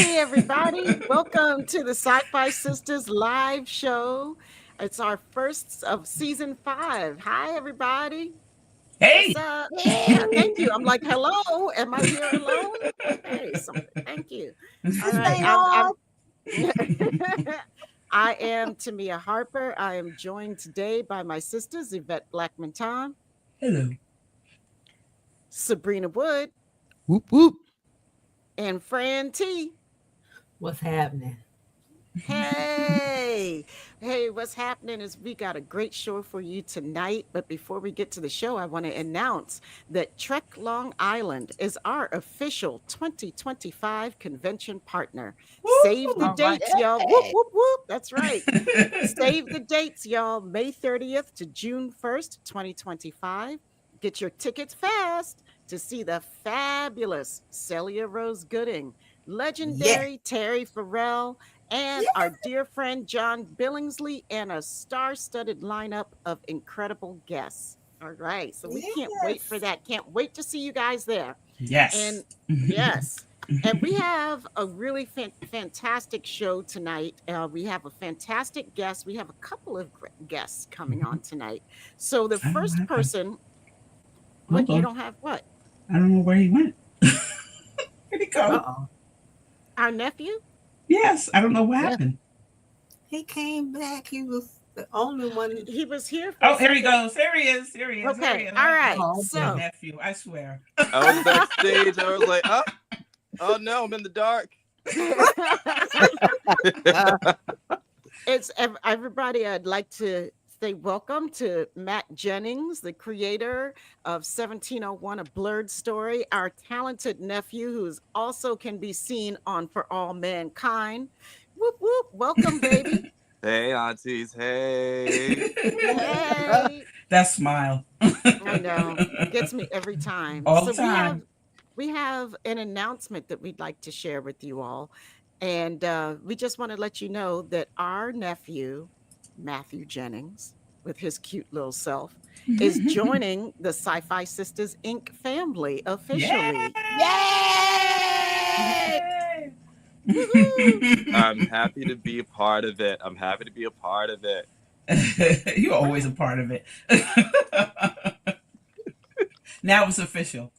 Hey, everybody. Welcome to the SyFy Sistas live show. It's our first of season 5. Hi, everybody. What's Hey, up? Yeah, thank you. I'm like, hello. Am I here alone? Hey, something. Thank you. All right. I'm I am Tamia Harper. I am joined today by my sisters, Yvette Blackman-Tom, hello. Sabrina Wood, Whoop whoop. and Fran T. What's happening? Hey, hey, what's happening is we got a great show for you tonight. But before we get to the show, I want to announce that Trek Long Island is our official 2025 convention partner. Save the All right. dates, y'all. Whoop, whoop, whoop. That's right. Save the dates, y'all. May 30th to June 1st, 2025. Get your tickets fast to see the fabulous Celia Rose Gooding, legendary Terry Farrell, and our dear friend John Billingsley, and a star-studded lineup of incredible guests. All right, so we can't wait for that. Can't wait to see you guys there. Yes. And yes, and we have a really fantastic show tonight. We have a fantastic guest. We have a couple of guests coming on tonight. So the first person, what you don't have what? I don't know where he went. Where'd he go? Uh-oh. Our nephew? Yes, I don't know what happened. He came back. He was the only one. He was here. Oh, here he goes. There he is. There he is. Okay, There he is. all right. Oh, So Nephew, I swear. I was backstage. I was like, oh no, I'm in the dark. it's everybody. I'd like to say welcome to Matt Jennings, the creator of 1701, A Blurred Story, our talented nephew, who's also can be seen on For All Mankind. Whoop whoop! Welcome, baby. Hey, aunties. Hey. Hey, That smile. I know it gets me every time. All the So time. we have an announcement that we'd like to share with you all, and we just want to let you know that our nephew, Matthew Jennings, with his cute little self, is joining the SyFy Sistas Inc. family officially. Yay! I'm happy to be a part of it. You're always a part of it. Now it's official.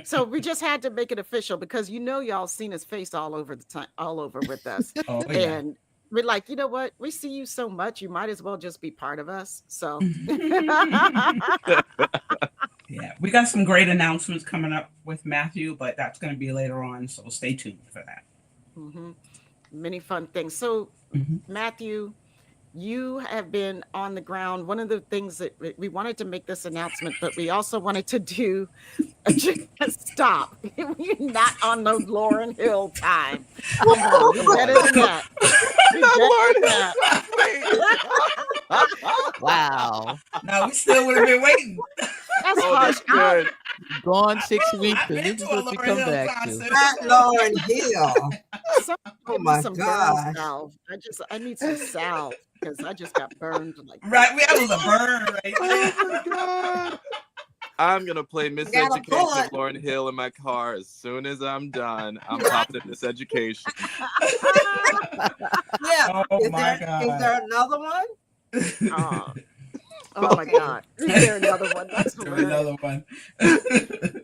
So we just had to make it official because y'all seen his face all over the time, all over with us, Oh, yeah. and we're like, you know what? We see you so much, you might as well just be part of us. So Yeah, we got some great announcements coming up with Matthew, but that's going to be later on, so stay tuned for that. many fun things. So Matthew, you have been on the ground. One of the things that we wanted to make this announcement, but we also wanted to do stop. We're not on no Lauryn Hill time. Come on, we better than that. Wow. No, we still would have been waiting. That's Oh, harsh. that's good. Gone 6 weeks, I've and been this is to a what we Lauryn come Hill back concert. to. Not Lauren Hill. Oh my some gosh. burn salve. I need some salve because I just got burned like Right, that was a burn right Oh there. my God. I'm gonna play Gotta Miseducation pull of it. Lauryn Hill in my car as soon as I'm done. I'm popping in Miseducation. Yeah. Oh Is my there, is there another one? Oh, oh my God. Is there another one? That's There's hilarious. another one.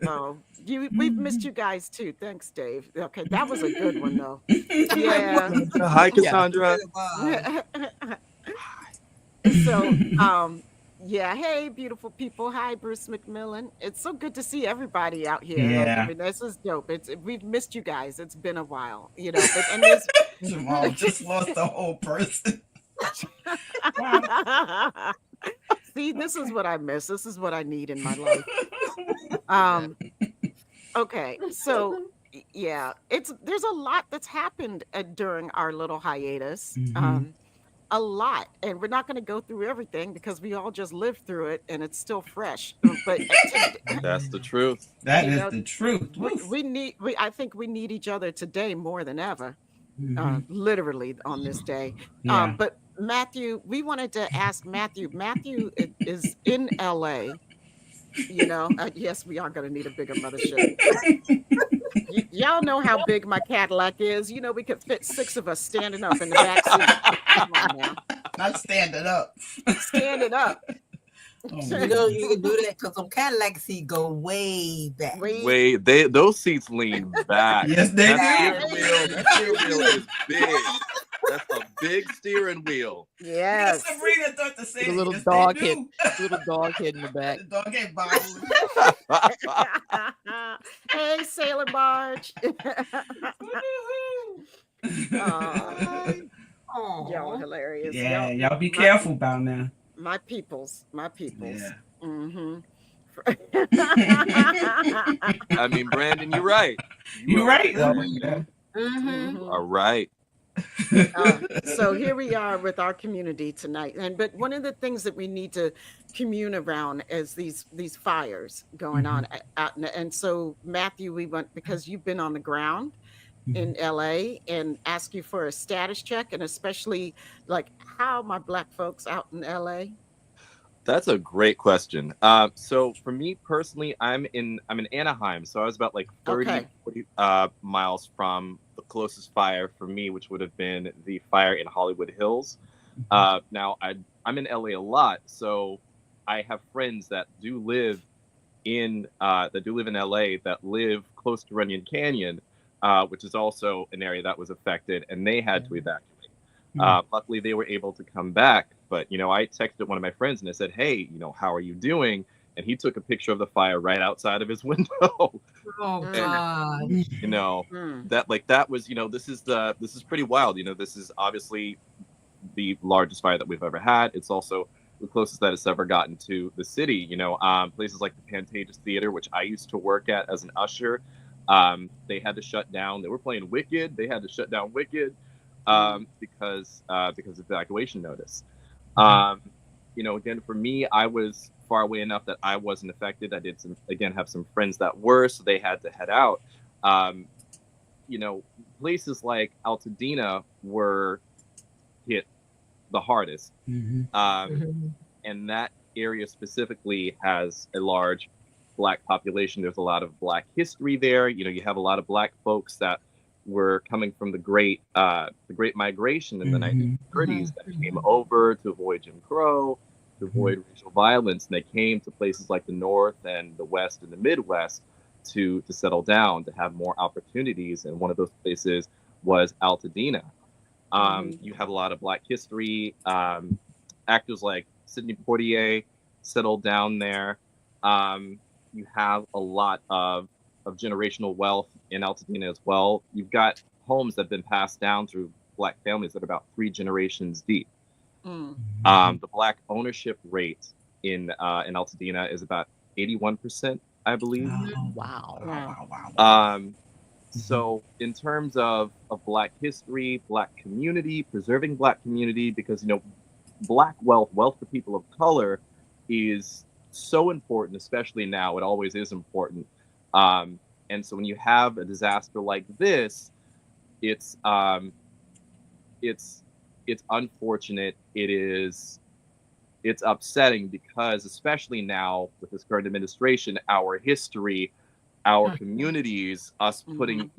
Oh, we've missed you guys too. Thanks, Dave. Okay, that was a good one though. Yeah. Hi, Cassandra. So, yeah. Hey, beautiful people. Hi, Bruce McMillan. It's so good to see everybody out here. Like, Yeah. I mean, this is dope. We've missed you guys. It's been a while, But and there's Jamal just lost the whole person. see, this is what I miss. This is what I need in my life. Okay, so yeah, there's a lot that's happened during our little hiatus. A lot, and we're not going to go through everything because we all just lived through it and it's still fresh. But That's the truth. That You is know, the truth. I think we need each other today more than ever. Literally on this day. Yeah. But Matthew, we wanted to ask Matthew. Matthew is in LA. Yes, we are going to need a bigger mothership. Y'all know how big my Cadillac is. You know, we could fit 6 of us standing up in the back seat. Come on now. Not standing up. Standing up. Oh, You my know goodness. you can do that because some Cadillac seats go way back. Wait. Those seats lean back. Yes, they That do. steering wheel is big. That's a big steering wheel. Yes. Sabrina thought the same. The little Yes, dog they do. Little dog head in the back. The dog head bottle. Hey, Sailor Barge. Oh, Y'all hilarious. Yeah, y'all be careful about now. My peoples. Yeah. Mm-hmm. I mean, Brandon, you're right. You're right. Mm-hmm. You are right. So here we are with our community tonight, but one of the things that we need to commune around is these fires going on out, and so Matthew, we went because you've been on the ground in LA and ask you for a status check, and especially like how my Black folks out in LA. That's a great question. So for me personally, I'm in Anaheim, so I was about like 30, Okay. 40 miles from the closest fire for me, which would have been the fire in Hollywood Hills. Now I'm in LA a lot, so I have friends that do live in LA that live close to Runyon Canyon, which is also an area that was affected, and they had to evacuate. Luckily, they were able to come back. But, I texted one of my friends and I said, hey, how are you doing? And he took a picture of the fire right outside of his window. Oh Mm. God. That was, this is pretty wild. This is obviously the largest fire that we've ever had. It's also the closest that it's ever gotten to the city. Places like the Pantages Theater, which I used to work at as an usher, they had to shut down. They were playing Wicked. They had to shut down Wicked because of evacuation notice. Again, for me, I was far away enough that I wasn't affected. I did have some friends that were, so they had to head out. Places like Altadena were hit the hardest. And that area specifically has a large Black population. There's a lot of Black history there. You have a lot of Black folks that were coming from the Great Migration in the 1930s that came over to avoid Jim Crow, to avoid racial violence, and they came to places like the North and the West and the Midwest to settle down, to have more opportunities. And one of those places was Altadena. You have a lot of Black history. Actors like Sidney Poitier settled down there. You have a lot of generational wealth in Altadena as well. You've got homes that have been passed down through Black families that are about 3 generations deep. The Black ownership rate in Altadena is about 81%, I believe. Wow. So in terms of Black history, Black community, preserving Black community, because Black wealth for people of color is so important, especially now. It always is important. And so when you have a disaster like this, it's unfortunate. It's upsetting because, especially now with this current administration, our history, our communities, us putting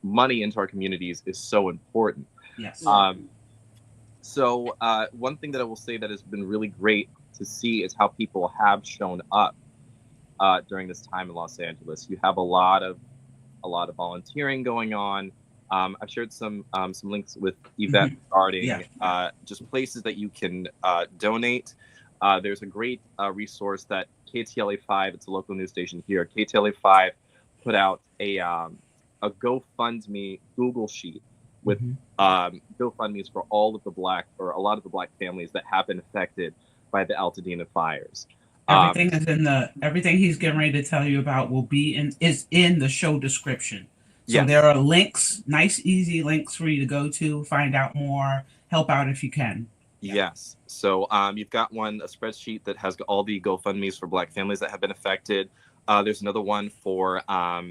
money into our communities is so important. Yes. So one thing that I will say that has been really great to see is how people have shown up during this time in Los Angeles. You have a lot of volunteering going on. I've shared some links with Yvette regarding just places that you can donate. There's a great resource that KTLA5, it's a local news station here, KTLA5 put out a GoFundMe Google sheet with GoFundMes for all of the Black, or a lot of the Black families that have been affected by the Altadena fires. Everything is everything he's getting ready to tell you about is in the show description. So there are links, nice, easy links for you to go to, find out more, help out if you can. Yes. So you've got a spreadsheet that has all the GoFundMes for Black families that have been affected. There's another one for I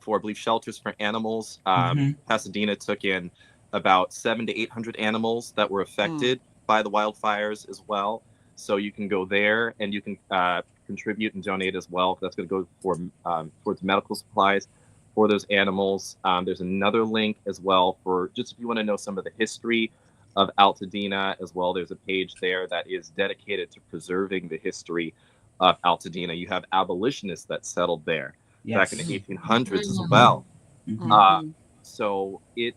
believe, shelters for animals. Pasadena took in about 700 to 800 animals that were affected by the wildfires as well. So you can go there and you can contribute and donate as well. That's going to go for towards medical supplies for those animals. There's another link as well for just if you want to know some of the history of Altadena as well. There's a page there that is dedicated to preserving the history of Altadena. You have abolitionists that settled there back in the 1800s as well. So it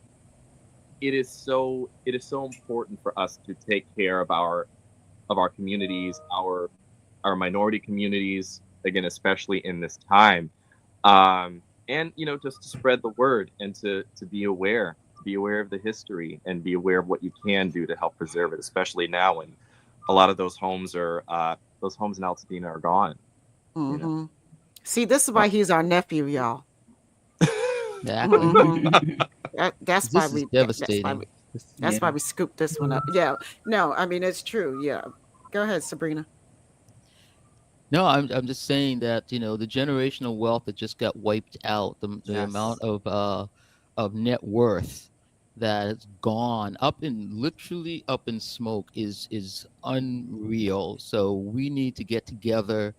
is so important for us to take care of our communities, our minority communities, again, especially in this time, and just to spread the word and to be aware of the history and be aware of what you can do to help preserve it, especially now when a lot of those homes in Altadena are gone. See, this is why he's our nephew, y'all. Exactly. That's This why is we. devastating. That's why we scooped this one up. Yeah. No, I mean it's true. Yeah. Go ahead, Sabrina. No, I'm just saying that the generational wealth that just got wiped out, the amount of net worth that has gone literally up in smoke is unreal. So we need to get together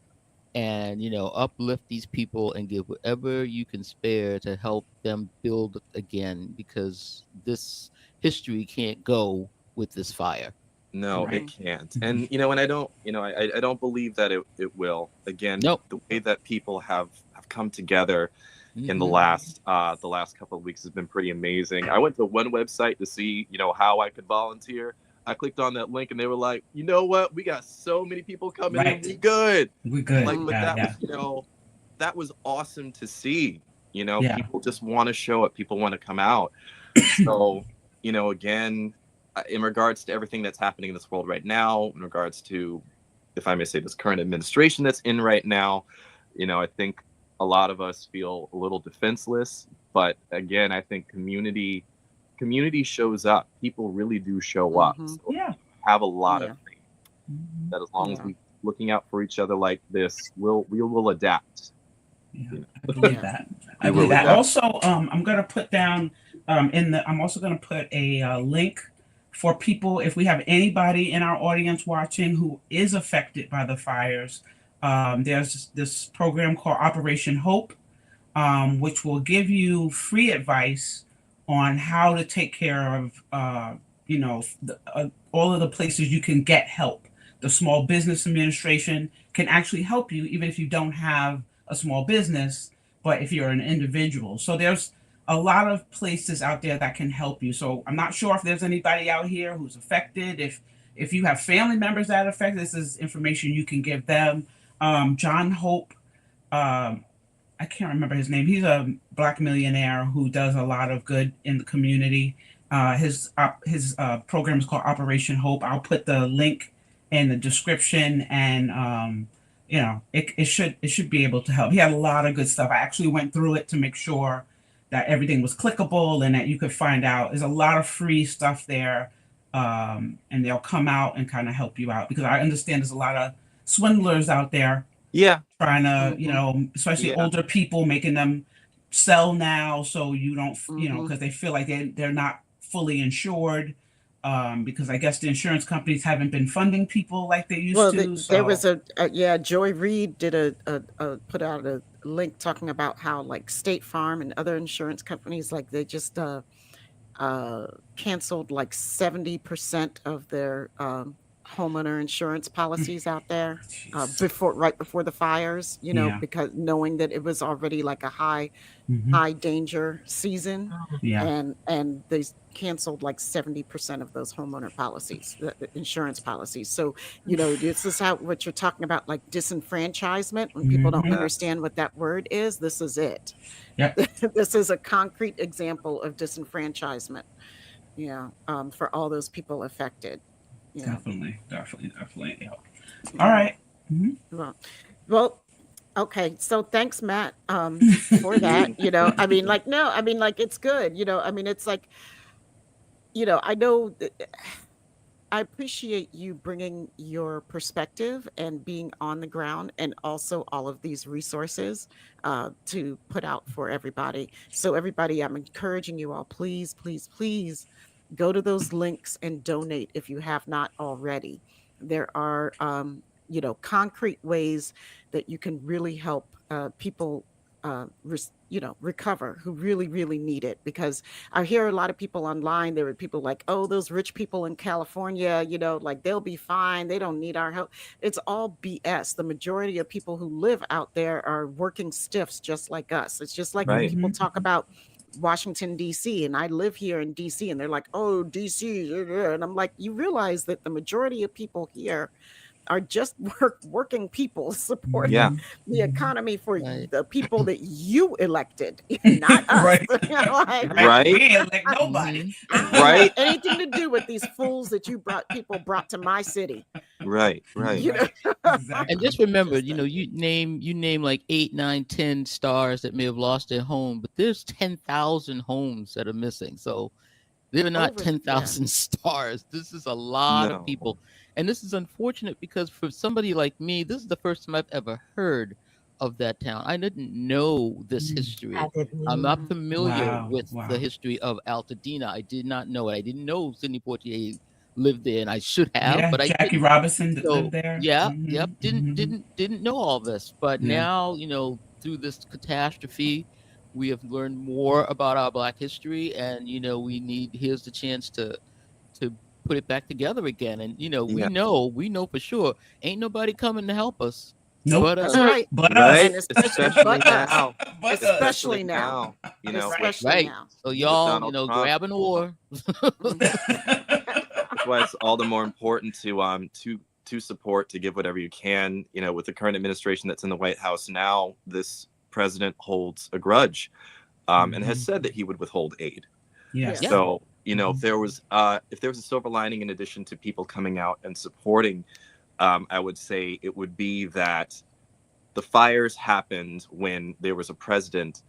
and uplift these people and give whatever you can spare to help them build again, because this history can't go with this fire. No, it can't. And and I don't I don't believe that it will. Again, Nope. the way that people have come together in the last couple of weeks has been pretty amazing. I went to one website to see how I could volunteer. I clicked on that link and they were like, you know what? We got so many people coming in. We good. We good. Like, but that was awesome to see. People just want to show up. People want to come out. So, again, in regards to everything that's happening in this world right now, in regards to, if I may say, this current administration that's in right now, I think a lot of us feel a little defenseless. But again, I think community shows up. People really do show up. So have a lot of faith that as long as we're looking out for each other like this, we will adapt. I believe that. I believe that. Also, I'm going to put down I'm also going to put a link for people, if we have anybody in our audience watching who is affected by the fires. There's this program called Operation Hope, which will give you free advice on how to take care of, all of the places you can get help. The Small Business Administration can actually help you, even if you don't have a small business, but if you're an individual. So there's a lot of places out there that can help you. So I'm not sure if there's anybody out here who's affected. If you have family members that are affected, this is information you can give them. John Hope, I can't remember his name. He's a Black millionaire who does a lot of good in the community. His program is called Operation Hope. I'll put the link in the description, and it should be able to help. He had a lot of good stuff. I actually went through it to make sure that everything was clickable and that you could find out. There's a lot of free stuff there, and they'll come out and kind of help you out, because I understand there's a lot of swindlers out there. Trying to, especially older people, making them sell now so you don't, because they feel like they're not fully insured, because I guess the insurance companies haven't been funding people like they used to. There was Joy Reid did put out a link talking about how like State Farm and other insurance companies, like they just canceled like 70% of their homeowner insurance policies out there right before the fires, because knowing that it was already like a high danger season, and they canceled like 70% of those homeowner policies, the insurance policies. So this is what you're talking about, like disenfranchisement. When people don't understand what that word is, this is it. This is a concrete example of disenfranchisement, for all those people affected. Definitely. All right. Well, okay. So thanks, Matt, for that. It's good. It's like, I know I appreciate you bringing your perspective and being on the ground, and also all of these resources to put out for everybody. So everybody, I'm encouraging you all, please, please, please go to those links and donate if you have not already. There are, concrete ways that you can really help people, recover who really, really need it. Because I hear a lot of people online, there are people like, oh, those rich people in California, like they'll be fine. They don't need our help. It's all BS. The majority of people who live out there are working stiffs just like us. It's just like when Right. people talk about Washington, D.C., and I live here in D.C., and they're like, oh, D.C. And I'm like, you realize that the majority of people here are just working people supporting Yeah. the economy for Right. the people that you elected, not us. Right. Like, Right. We ain't elect nobody. I don't Right. have anything to do with these fools that people brought to my city. Right. You know? Exactly. And just remember, Just you know, you name like 8, 9, 10 stars that may have lost their home, but there's 10,000 homes that are missing. So they're not Over- 10,000 stars. This is a lot No. of people. And this is unfortunate because for somebody like me, this is the first time I've ever heard of that town. I didn't know this history. I didn't I'm know. not familiar Wow, with wow. the history of Altadena. I did not know it. I didn't know Sidney Poitier lived there, and I should have, Yeah, but I Jackie didn't. Robinson that So lived there. yeah, Mhm, yep, mhm. didn't know all this. But Yeah. now, you know, through this catastrophe, we have learned more about our Black history, and you know, here's the chance to put it back together again. And you know, Yeah. we know for sure, ain't nobody coming to help us. Nope. But That's us. right. But Right. And us. especially but us. now. But us. Especially now. You know, Especially Right. now. So y'all, you Donald know, Trump. grab an oar. that's why it's all the more important to support, to give whatever you can. You know, with the current administration that's in the White House now, this president holds a grudge, and has said that he would withhold aid. Yes. Yeah. So, you know, if there was a silver lining in addition to people coming out and supporting, I would say it would be that the fires happened when there was a president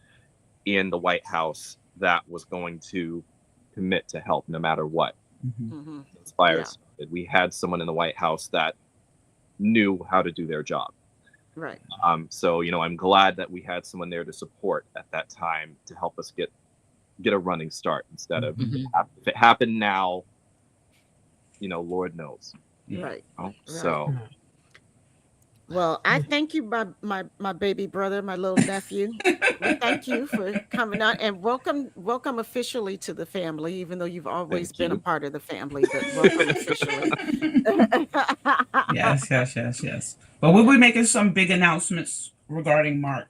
in the White House that was going to commit to help no matter what. Mhm. Mhm. Those fires started. We had someone in the White House that knew how to do their job. Right. So, you know, I'm glad that we had someone there to support at that time to help us get a running start instead of Mhm. if it happened now, you know, Lord knows. Yeah. Right. You know? Right. So Well, I thank you, my baby brother, my little nephew. We thank you for coming out, and welcome officially to the family, even though you've always Thank been a you. part of the family, but welcome officially. Yes. But we'll be making some big announcements regarding Mark.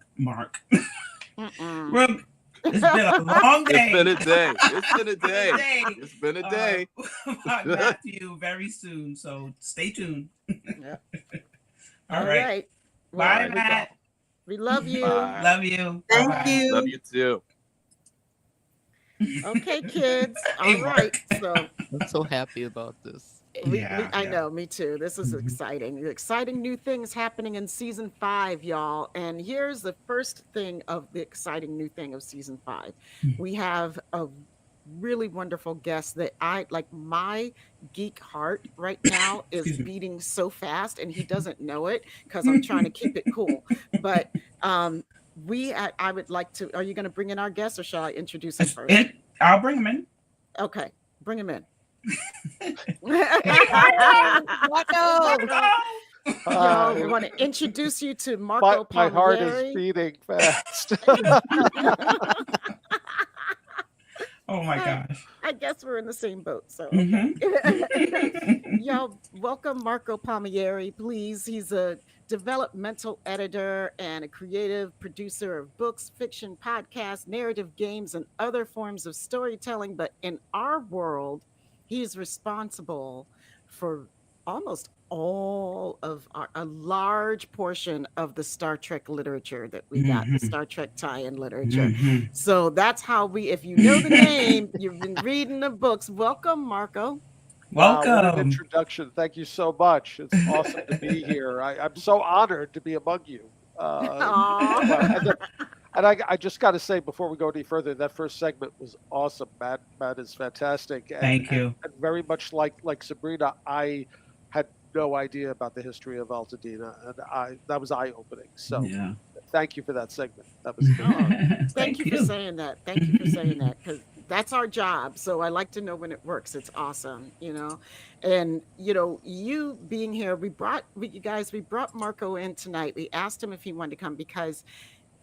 Mm-mm. Well, it's been a long day. it's been a day. It's been a day. Day. It's been a day. About Matthew very soon, so stay tuned. Yep. All right. Bye, Well, Matt. we love you. Bye. Love you. Thank Bye-bye. you. Love you too. Okay, kids. Hey, All right. So I'm so happy about this. I know, me too. This is exciting. Exciting new things happening in season 5, y'all. And here's the first thing of the exciting new thing of season 5. We have a really wonderful guest that I like. My geek heart right now is Excuse me. beating so fast, and he doesn't know it because I'm trying to keep it cool. But I would like to. Are you going to bring in our guest, or shall I introduce him first? I'll bring him in. Okay, bring him in. Hi. We want to introduce you to Marco My heart is Palmieri. beating fast. Oh my gosh. I guess we're in the same boat. So, Mhm. y'all, welcome Marco Palmieri, please. He's a developmental editor and a creative producer of books, fiction, podcasts, narrative games, and other forms of storytelling. But in our world, he's responsible for almost all of a large portion of the Star Trek literature that we got, the Mhm. Star Trek tie-in literature. Mhm. So that's how if you know the name, you've been reading the books. Welcome, Marco. Wow, what an Welcome. introduction. Thank you so much. It's awesome to be here. I'm so honored to be among you. Aw. And I just got to say, before we go any further, that first segment was awesome. Matt is fantastic. Thank you. And very much like Sabrina, I had no idea about the history of Altadena, and that was eye-opening. So thank you for that segment. That was good. Thank you for saying that. Thank you for saying that, because That's our job. So I like to know when it works. It's awesome, you know. And you being here, we brought Marco in tonight. We asked him if he wanted to come because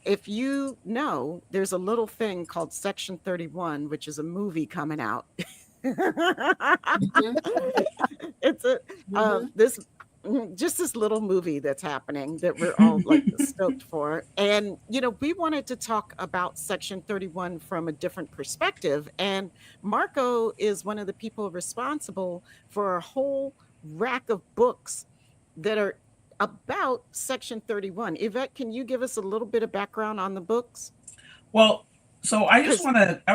if you know, there's a little thing called Section 31, which is a movie coming out. It's a this just this little movie that's happening that we're all like stoked for. And we wanted to talk about Section 31 from a different perspective. And Marco is one of the people responsible for a whole rack of books that are about Section 31. Yvette, can you give us a little bit of background on the books? Well, so I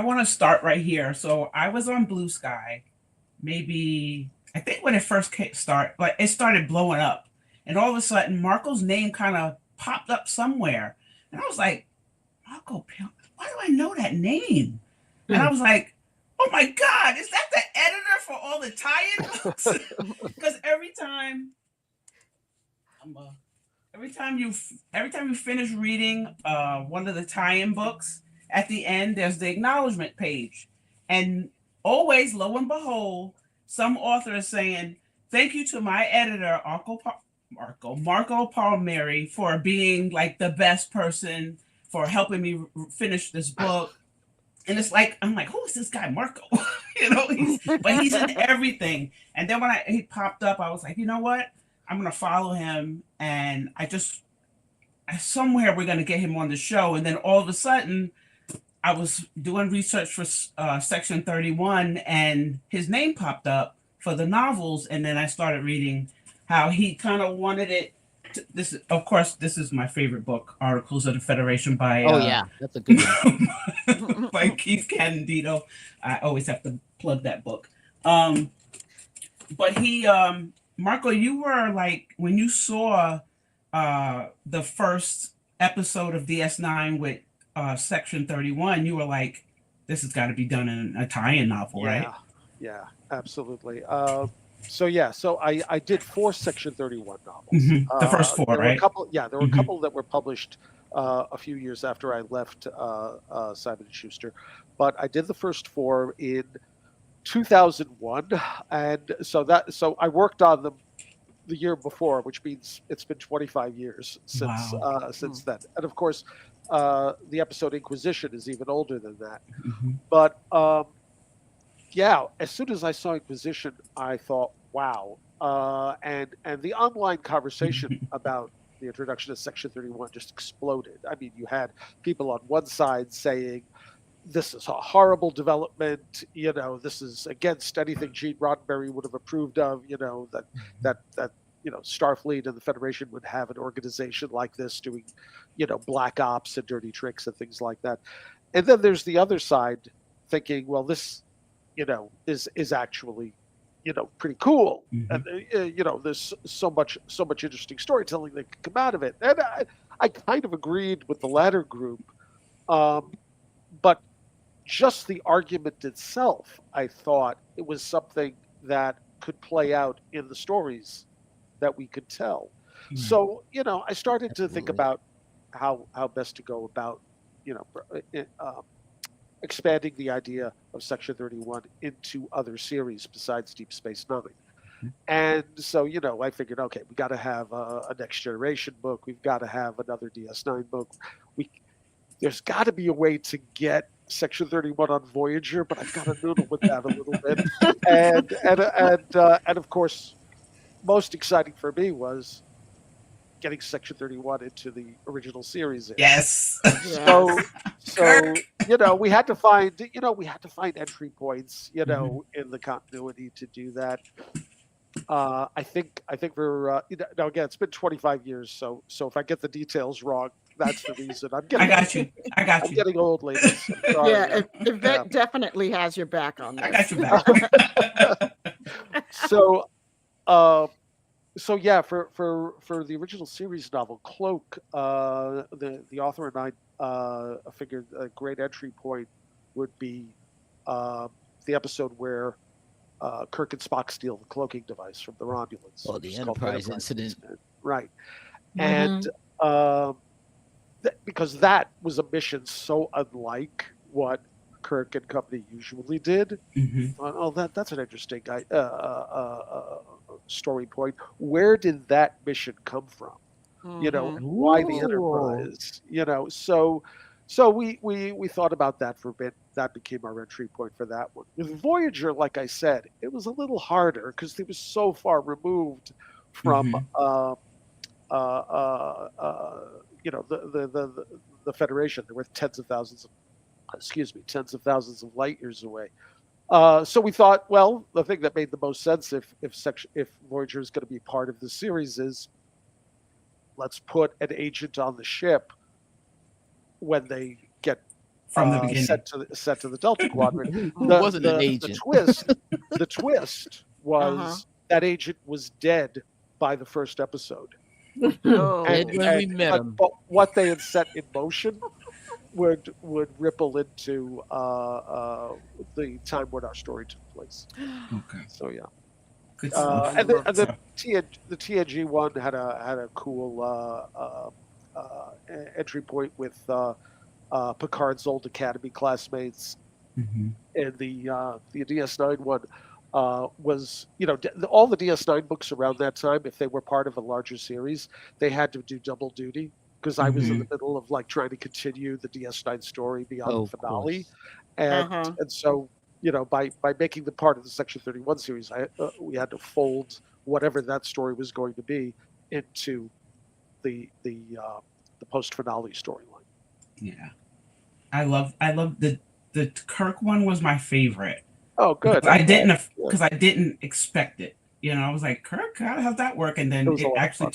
want to start right here. So I was on Blue Sky, maybe I think when it first it started blowing up, and all of a sudden Marco's name kind of popped up somewhere, and I was like, Marco, why do I know that name? And I was like, oh my God, is that the editor for all the tie-in books? Because every time you finish reading one of the tie-in books, at the end there's the acknowledgement page, and always, lo and behold, some author is saying, "Thank you to my editor, Marco Palmieri, for being like the best person for helping me finish this book." And it's like, I'm like, who is this guy, Marco? But he's in everything. And then when he popped up, I was like, you know what? I'm gonna follow him, and somewhere we're gonna get him on the show. And then all of a sudden, I was doing research for Section 31, and his name popped up for the novels, and then I started reading how he kind of wanted it. This is my favorite book, Articles of the Federation by. Oh yeah, that's a good one. By Keith Candido. I always have to plug that book. But Marco, you were like, when you saw the first episode of DS9 with Section 31, you were like, this has got to be done in a tie-in novel, right? Yeah, absolutely. So I did 4 Section 31 novels. Mm-hmm. The first 4, right? There were a couple that were published a few years after I left Simon & Schuster, but I did the first 4 in 2001, and so I worked on them the year before, which means it's been 25 years since then. And of course, the episode Inquisition is even older than that. Mm-hmm. But as soon as I saw Inquisition, I thought, wow. And the online conversation about the introduction of Section 31 just exploded. I mean, you had people on one side saying, this is a horrible development, this is against anything Gene Roddenberry would have approved of, that Starfleet and the Federation would have an organization like this doing, black ops and dirty tricks and things like that. And then there's the other side thinking, well, this, is actually, pretty cool. Mm-hmm. And, there's so much interesting storytelling that can come out of it. And I kind of agreed with the latter group. But just the argument itself, I thought it was something that could play out in the stories that we could tell. Mm-hmm. So, I started to think about how best to go about, expanding the idea of Section 31 into other series besides Deep Space Nine. Mm-hmm. And so, I figured, okay, we got to have a Next Generation book. We've got to have another DS9 book. There's got to be a way to get Section 31 on Voyager, but I've got to noodle with that a little bit. And of course, most exciting for me was getting Section 31 into the original series. Yes. So we had to find entry points, in the continuity to do that. I think we're now again, it's been 25 years, so if I get the details wrong, that's the reason. I'm getting old, ladies. Yvette definitely has your back on this. I got your back. So yeah, for the original series novel Cloak, the author and I figured a great entry point would be the episode where Kirk and Spock steal the cloaking device from the Romulans. Oh, the Enterprise incident. Right. Mm-hmm. And because that was a mission so unlike what Kirk and company usually did. Mhm. Thought, oh, that's an interesting story point. Where did that mission come from? And why the Ooh. Enterprise? So we thought about that for a bit. That became our entry point for that one. With Voyager, like I said, it was a little harder because it was so far removed from Mhm. the Federation. They were tens of thousands of light years away. So we thought, well, the thing that made the most sense if Voyager is going to be part of the series is let's put an agent on the ship when they get From the beginning. set to the Delta Quadrant. Who wasn't an agent? The twist was that agent was dead by the first episode. Oh. Dead when we met him. But what they had set in motion would ripple into the time when our story took place. Okay. So yeah. Good stuff. And the TNG one had a cool entry point with Picard's old Academy classmates, Mhm. and the DS9 one was, all the DS9 books around that time, if they were part of a larger series, they had to do double duty because I was in the middle of like trying to continue the DS9 story beyond Oh, the finale, course. and so by making the part of the Section 31 series, we had to fold whatever that story was going to be into the post finale storyline. Yeah. I love the Kirk one was my favorite. Oh, good. Because I didn't expect it. I was like, Kirk, how's that work? And then it actually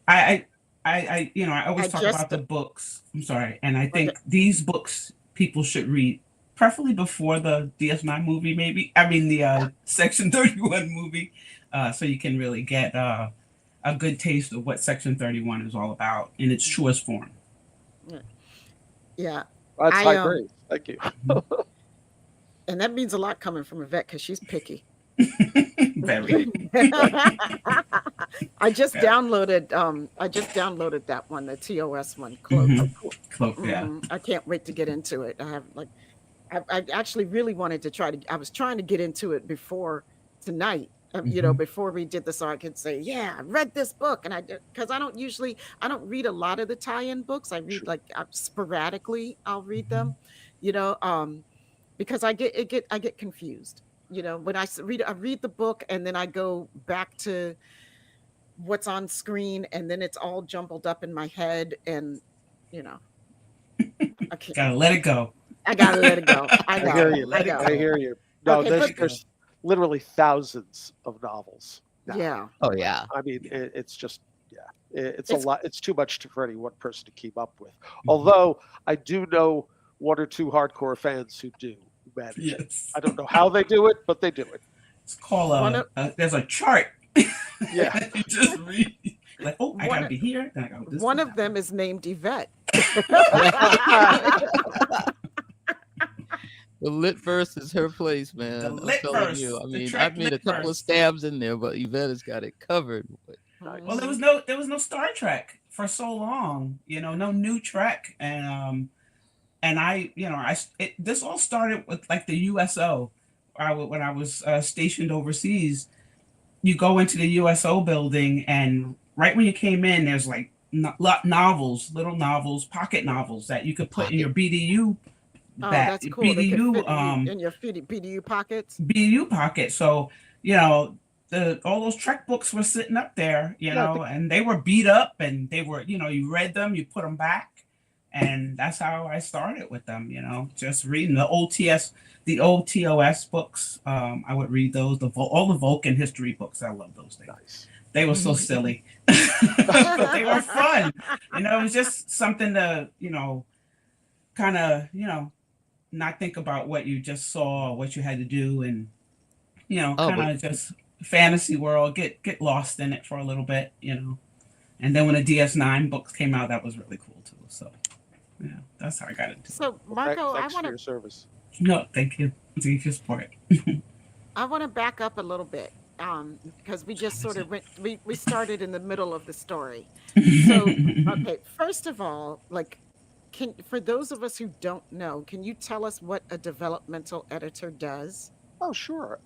I always talk about the books. I'm sorry. And I think these books people should read, preferably before the DS9 movie, maybe. I mean, the Section 31 movie, so you can really get a good taste of what Section 31 is all about in its truest form. Yeah. That's high praise. Thank you. And that means a lot coming from Yvette because she's picky. Very. I just downloaded that one, the TOS one, Cloak. Cloak, yeah. I can't wait to get into it. I actually really wanted to I was trying to get into it before tonight, before we did this, so I could say, yeah, I read this book. And because I don't read a lot of the tie-in books. I read sporadically, I'll read them, because I get confused. When I read the book and then I go back to what's on screen and then it's all jumbled up in my head and I can't. Gotta let it go. I gotta let it go. I hear you. No, Okay, there's literally thousands of novels now. Yeah. Oh yeah. I mean, it's just it's a lot. It's too much for any one person to keep up with. Although I do know one or two hardcore fans who do manage it. Yes. I don't know how they do it, but they do it. It's called there's a chart. Yeah. You just read like, I gotta be here. Then I go this. One of them is named Yvette. The lit verse is her place, man. The I'm lit telling verse. you. I The mean, track I've made a lit couple of verse. stabs in there, but Yvette has got it covered. Well, there was no Star Trek for so long, no new Trek, and this all started with like the USO. When I was stationed overseas, you go into the USO building, and right when you came in, there's like little novels, pocket novels that you could put in your BDU. That's cool. They can BDU fit in your BDU pockets. BDU pocket. So all those Trek books were sitting up there, and they were beat up, and they were, you read them, you put them back, and that's how I started with them. Just reading the old TOS books. I would read those, all the Vulcan history books. I love those things. Nice. They were so silly, but they were fun. It was just something to, kind of, not think about what you just saw or what you had to do, and kind of just fantasy world, get lost in it for a little bit, and then when the DS9 books came out, that was really cool too. So yeah, that's how I got into it. So Marco, Thanks for your service. No, thank you. Thank you for your support. I want to back up a little bit because we just sort of we started in the middle of the story. So okay, first of all, like for those of us who don't know, can you tell us what a developmental editor does? Oh, sure.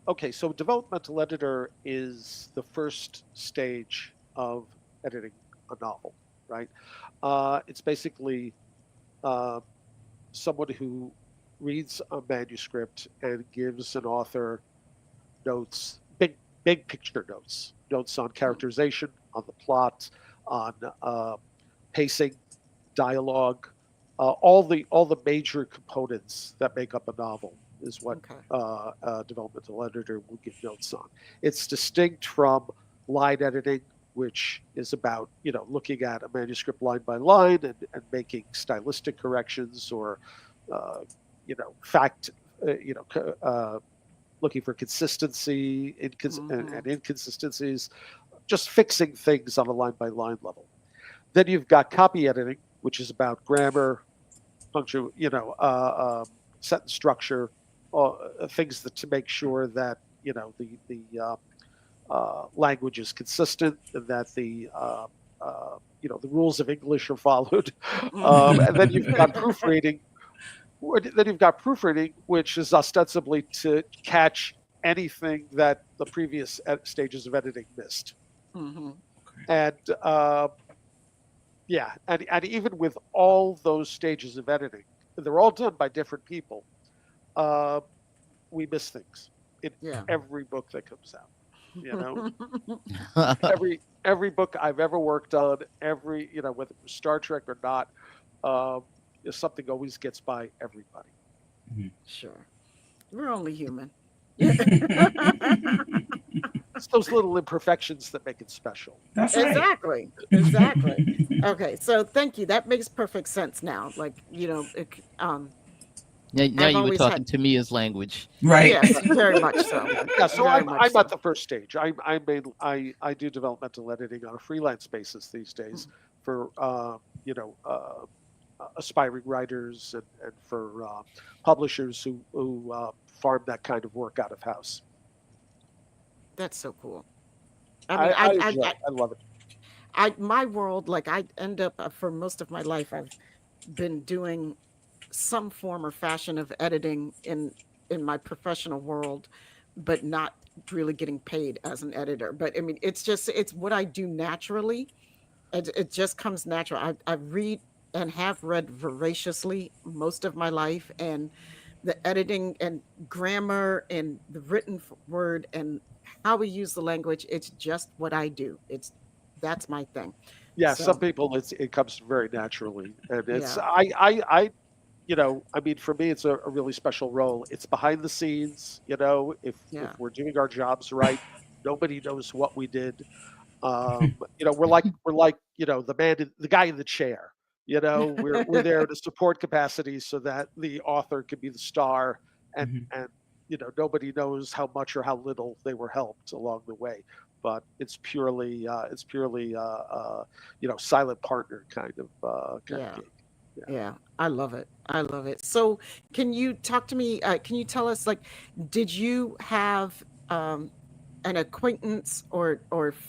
Okay, so developmental editor is the first stage of editing a novel, right? It's basically uh, someone who reads a manuscript and gives an author notes, big picture notes, notes on characterization, on the plot, on pacing, dialogue, all the major components that make up a novel is what Okay. A developmental editor will give notes on. It's distinct from line editing, which is about looking at a manuscript line by line and making stylistic corrections or fact looking for consistency and inconsistencies, just fixing things on a line by line level. Then you've got copy editing, which is about grammar, punctuation, sentence structure, things to make sure that the language is consistent and that the rules of English are followed. And then you've got proofreading. Then you've got proofreading, which is ostensibly to catch anything that the previous stages of editing missed. Mm-hmm. And and even with all those stages of editing, they're all done by different people. We miss things in every book that comes out. Every book I've ever worked on, whether it was Star Trek or not, something always gets by everybody. Sure, we're only human. It's those little imperfections that make it special. That's right. Exactly. Okay, so thank you. That makes perfect sense now. Like, now you were talking to me as language, right? Yes, very much so. Yeah, so I'm at the first stage. I do developmental editing on a freelance basis these days for aspiring writers and for publishers who farm that kind of work out of house. That's so cool. I love it. My world, like I end up for most of my life, I've been doing some form or fashion of editing in my professional world, but not really getting paid as an editor. But I mean, it's what I do naturally. It just comes natural. I read and have read voraciously most of my life, and the editing and grammar and the written word and how we use the language, it's just what I do. That's my thing. Yeah, So, some people it comes very naturally, and it's I mean, for me, it's a really special role. It's behind the scenes. If we're doing our jobs right, nobody knows what we did. We're like the guy in the chair. We're there to support capacity so that the author can be the star, and nobody knows how much or how little they were helped along the way. But it's purely silent partner kind of gig. Yeah, I love it. I love it. So, can you talk to me? Can you tell us, like, did you have an acquaintance or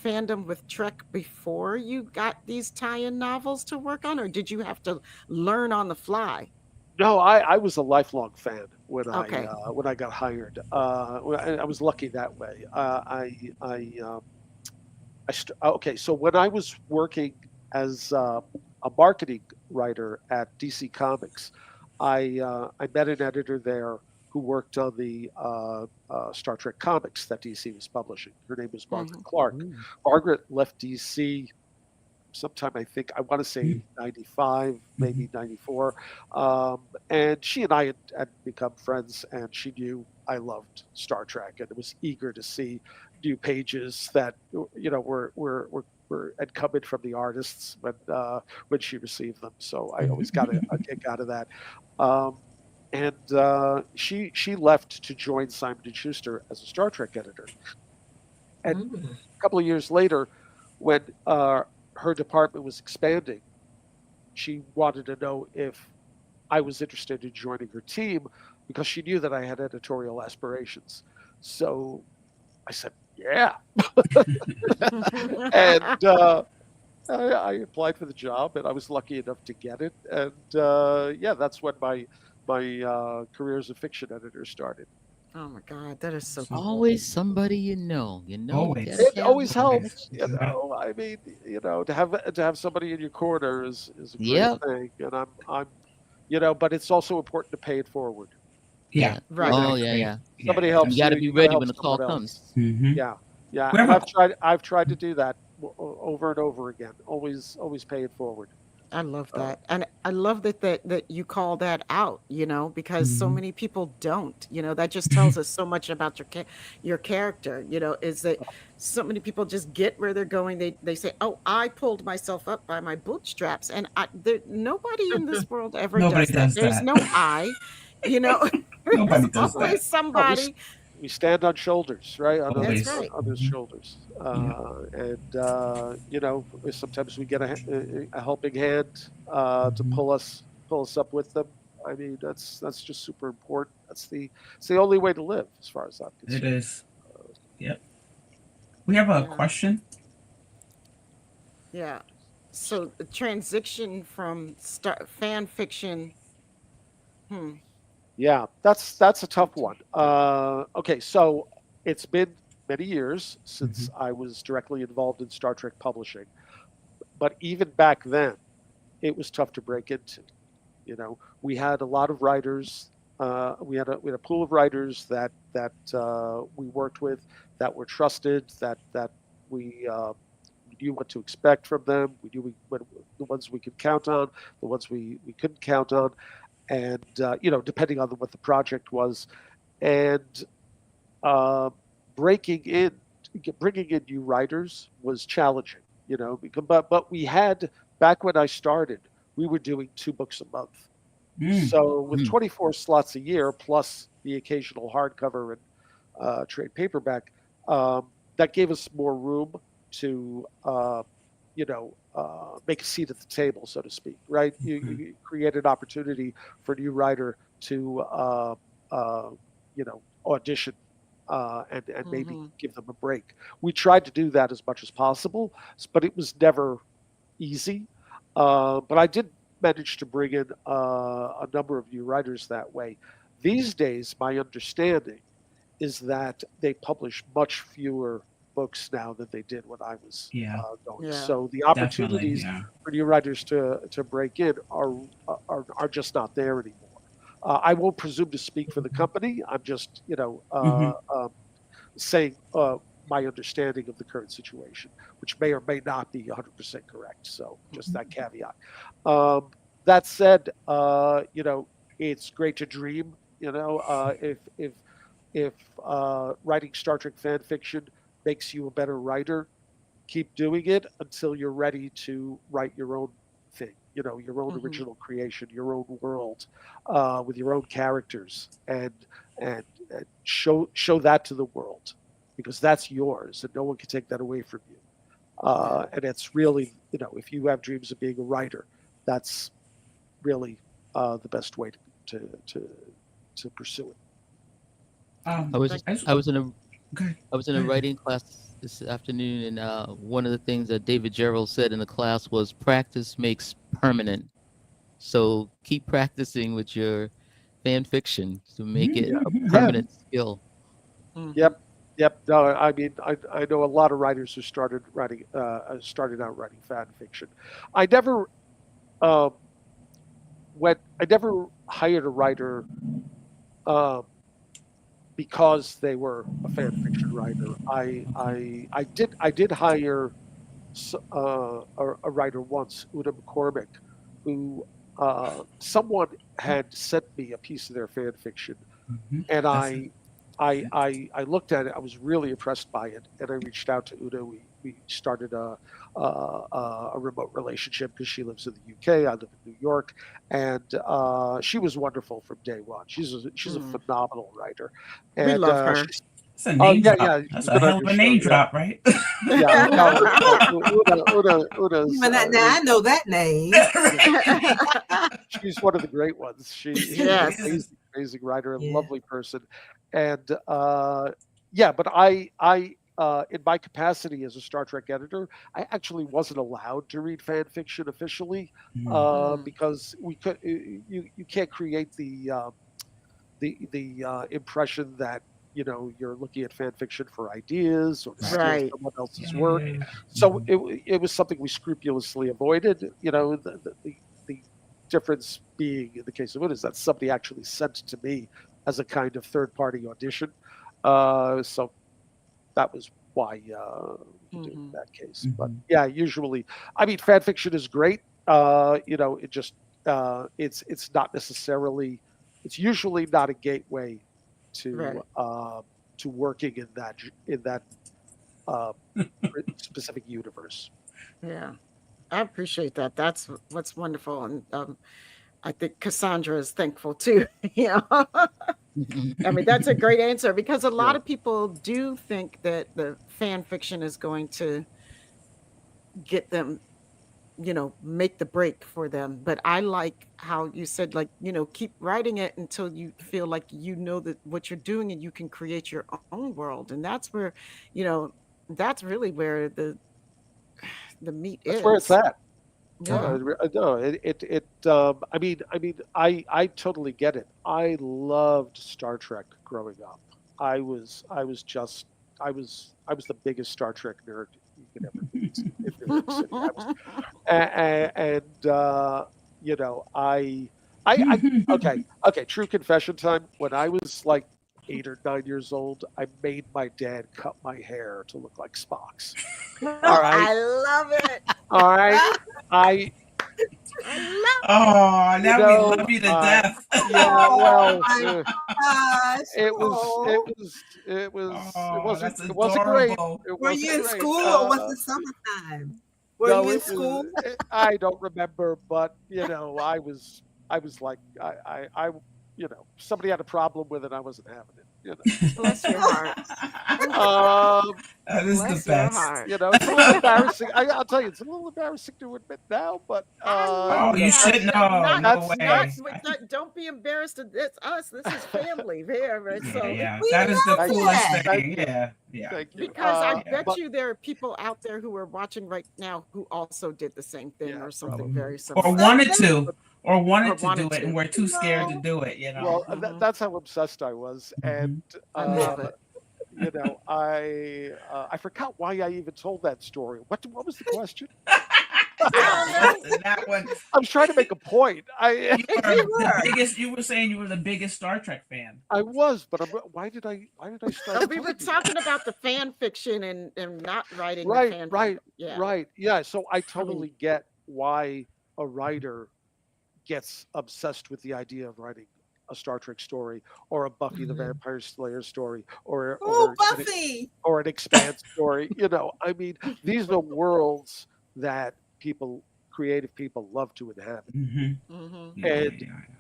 fandom with Trek before you got these tie-in novels to work on, or did you have to learn on the fly? No, I was a lifelong fan when Okay. when I got hired. I was lucky that way. Okay, so when I was working as a marketing writer at DC Comics, I met an editor there who worked on the Star Trek comics that DC was publishing. Her name was Margaret Clark. Margaret left DC sometime, I think, I want to say 95, maybe 94. And she and I had become friends, and she knew I loved Star Trek and was eager to see new pages that, were incumbent from the artists when she received them. So I always got a kick out of that. And she left to join Simon & Schuster as a Star Trek editor. And a couple of years later, when her department was expanding, she wanted to know if I was interested in joining her team because she knew that I had editorial aspirations. So I said, yeah. And I applied for the job, and I was lucky enough to get it. And yeah, that's when my career as a fiction editor started. Oh my God, that is so So cool. Always somebody you know. You Always. gotta It have always the helps, connection. I mean, to have somebody in your corner is a great Yep. thing, and I'm, but it's also important to pay it forward. Yeah. Right. Oh yeah, Exactly. yeah. Somebody Yeah. You helps got to you, be you got to ready help when the call someone else. comes. Mm-hmm. Yeah, yeah, We have and a I've tried to do that over and over again. Always pay it forward. I love Uh, that. And I love that you call that out, because so Mhm. many people don't. That just tells us so much about your character, is that so many people just get where they're going. They say, "Oh, I pulled myself up by my bootstraps." And nobody in this world ever Nobody does that. does There's that. no I, you know. There's Nobody does that. always no, somebody. we stand on shoulders, right? On That's Always. right. others' Mhm. shoulders, Yeah. and sometimes we get a helping hand to Mhm. pull us up with them. I mean, that's just super important. It's the only way to live, as far as I'm It concerned. is. Yep. We have a Yeah. question. Yeah. So the transition from fan fiction. Hmm. Yeah, that's a tough one. Okay, so it's been many years since Mhm. I was directly involved in Star Trek publishing, but even back then, it was tough to break into. We had a lot of writers. We had a pool of writers that we worked with, that were trusted, that we knew what to expect from them. We knew the ones we could count on, the ones we couldn't count on, and depending on what the project was, and uh, breaking in, bringing in new writers was challenging. But we had, back when I started, we were doing 2 books a month. Mm. So with Mm. 24 slots a year, plus the occasional hardcover and trade paperback, that gave us more room to, make a seat at the table, so to speak. Right? Okay. You create an opportunity for a new writer to, audition. And maybe Hmm. give them a break. We tried to do that as much as possible, but it was never easy. But I did manage to bring in a number of new writers that way. These days, my understanding is that they publish much fewer books now than they did when I was Yeah. going. Yeah. So the Definitely. opportunities Yeah. for new writers to break in are just not there anymore. I won't presume to speak for the company. I'm just Hmm. saying my understanding of the current situation, which may or may not be 100% correct. So just that caveat. Um, that said, it's great to dream. If writing Star Trek fan fiction makes you a better writer, keep doing it until you're ready to write your own thing. Your own Hmm. original creation, your own world, with your own characters, and show that to the world, because that's yours and no one can take that away from you. Yeah. And it's really, if you have dreams of being a writer, that's really the best way to to to pursue it. I was Thank I just, I was in a okay. I was in Go a ahead. writing class this afternoon, and one of the things that David Gerald said in the class was practice makes permanent. So keep practicing with your fan fiction to make it a Yeah. permanent skill. Hmm. Yep. Yep. No, I mean, I know a lot of writers who started out writing fan fiction. I never, um, I never hired a writer, um, because they were a fan fiction writer. I did hire a writer once, Una McCormick, who someone had sent me a piece of their fan fiction, Mhm. and That's it. I looked at it. I was really impressed by it, and I reached out to Una. We started a remote relationship because she lives in the UK. I live in New York, and she was wonderful from day one. She's a Mm. phenomenal writer, We and love her. she's That's a oh name yeah, drop. yeah, That's she's a been on hell of your a show. name Yeah, drop, right? yeah. No, Una's But now I know that name. yeah, she's one of the great ones. She's an Yes. amazing writer, a Yeah. lovely person, and yeah. But I in my capacity as a Star Trek editor, I actually wasn't allowed to read fan fiction officially because we could. You can't create the impression that you're looking at fan fiction for ideas or to steal Right. someone else's work. So it was something we scrupulously avoided. The difference being in the case of it is that somebody actually sent to me as a kind of third party audition. So that was why we did it in that case. But yeah, usually, I mean, fan fiction is great. It just it's not necessarily. It's usually not a gateway to working in that specific universe. Yeah, I appreciate that. That's what's wonderful, and I think Cassandra is thankful too. I mean, that's a great answer because a lot of people do think that the fan fiction is going to get them, make the break for them. But I like how you said, like, keep writing it until you feel like that what you're doing and you can create your own world. And that's where, that's really where the meat is. That's where it's at. Yeah. No, I totally get it. I loved Star Trek growing up. I was the biggest Star Trek nerd you could ever meet in New York City. Okay, true confession time. When I was like 8 or 9 years old, I made my dad cut my hair to look like Spock's. All right. I love it. All right. Oh, now we love you to death. Yeah, well, Gosh. it wasn't great. Were you in school or was it summertime? Were you in school? I don't remember, but I was like somebody had a problem with it. I wasn't having it. Bless your heart. That is Bless the your best. heart. It's a little embarrassing. I'll tell you, it's a little embarrassing to admit now, but Oh, you shouldn't know. No way. Don't be embarrassed. It's us. This is family there. Right? So Yeah, that is the love coolest that. thing. Yeah. Thank you. because I bet but- you there are people out there who are watching right now who also did the same thing Yeah, or something probably. very similar. Or wanted to wanted do it, to. and we're too scared to do it. Well, that's how obsessed I was, and I love it. I forgot why I even told that story. What was the question? That one. I was trying to make a point. You were saying you were the biggest Star Trek fan. I was, but why did I start? We were telling you talking about the fan fiction and not writing the Right, fan right, fiction. Yeah. right. Yeah, so I totally get why a writer gets obsessed with the idea of writing a Star Trek story or a Buffy the Vampire Slayer story or Buffy! or an Expanse story. I mean, these are worlds that creative people love to inhabit.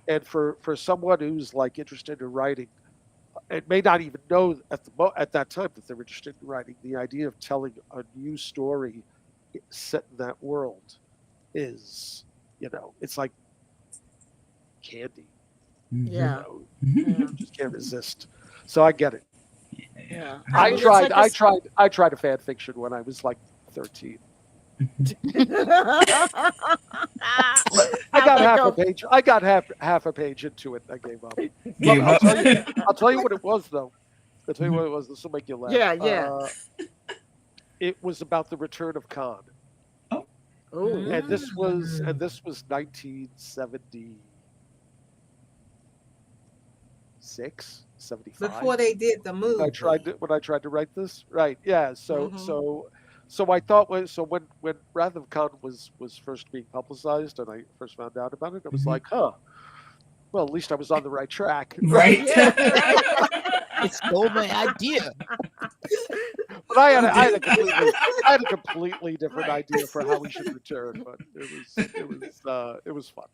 And for someone who's like interested in writing, and may not even know at that time that they're interested in writing, the idea of telling a new story set in that world is, it's like candy. Yeah. You just can't resist. So I get it. Yeah. I mean, it's tried. like I tried a fan fiction when I was like 13. I got half a page. I got half a page into it. I gave up. I'll tell you what it was, though. I'll tell you what it was. This will make you laugh. Yeah. It was about the return of Khan, Ooh. and this was 1976, 75. Before they did the movie. When I tried to write this, right? Yeah. So I thought when Wrath of Khan was first being publicized and I first found out about it, I was like, huh. Well, at least I was on the right track. Right. It stole my idea. But I had a completely different idea for how we should return. But it was fun.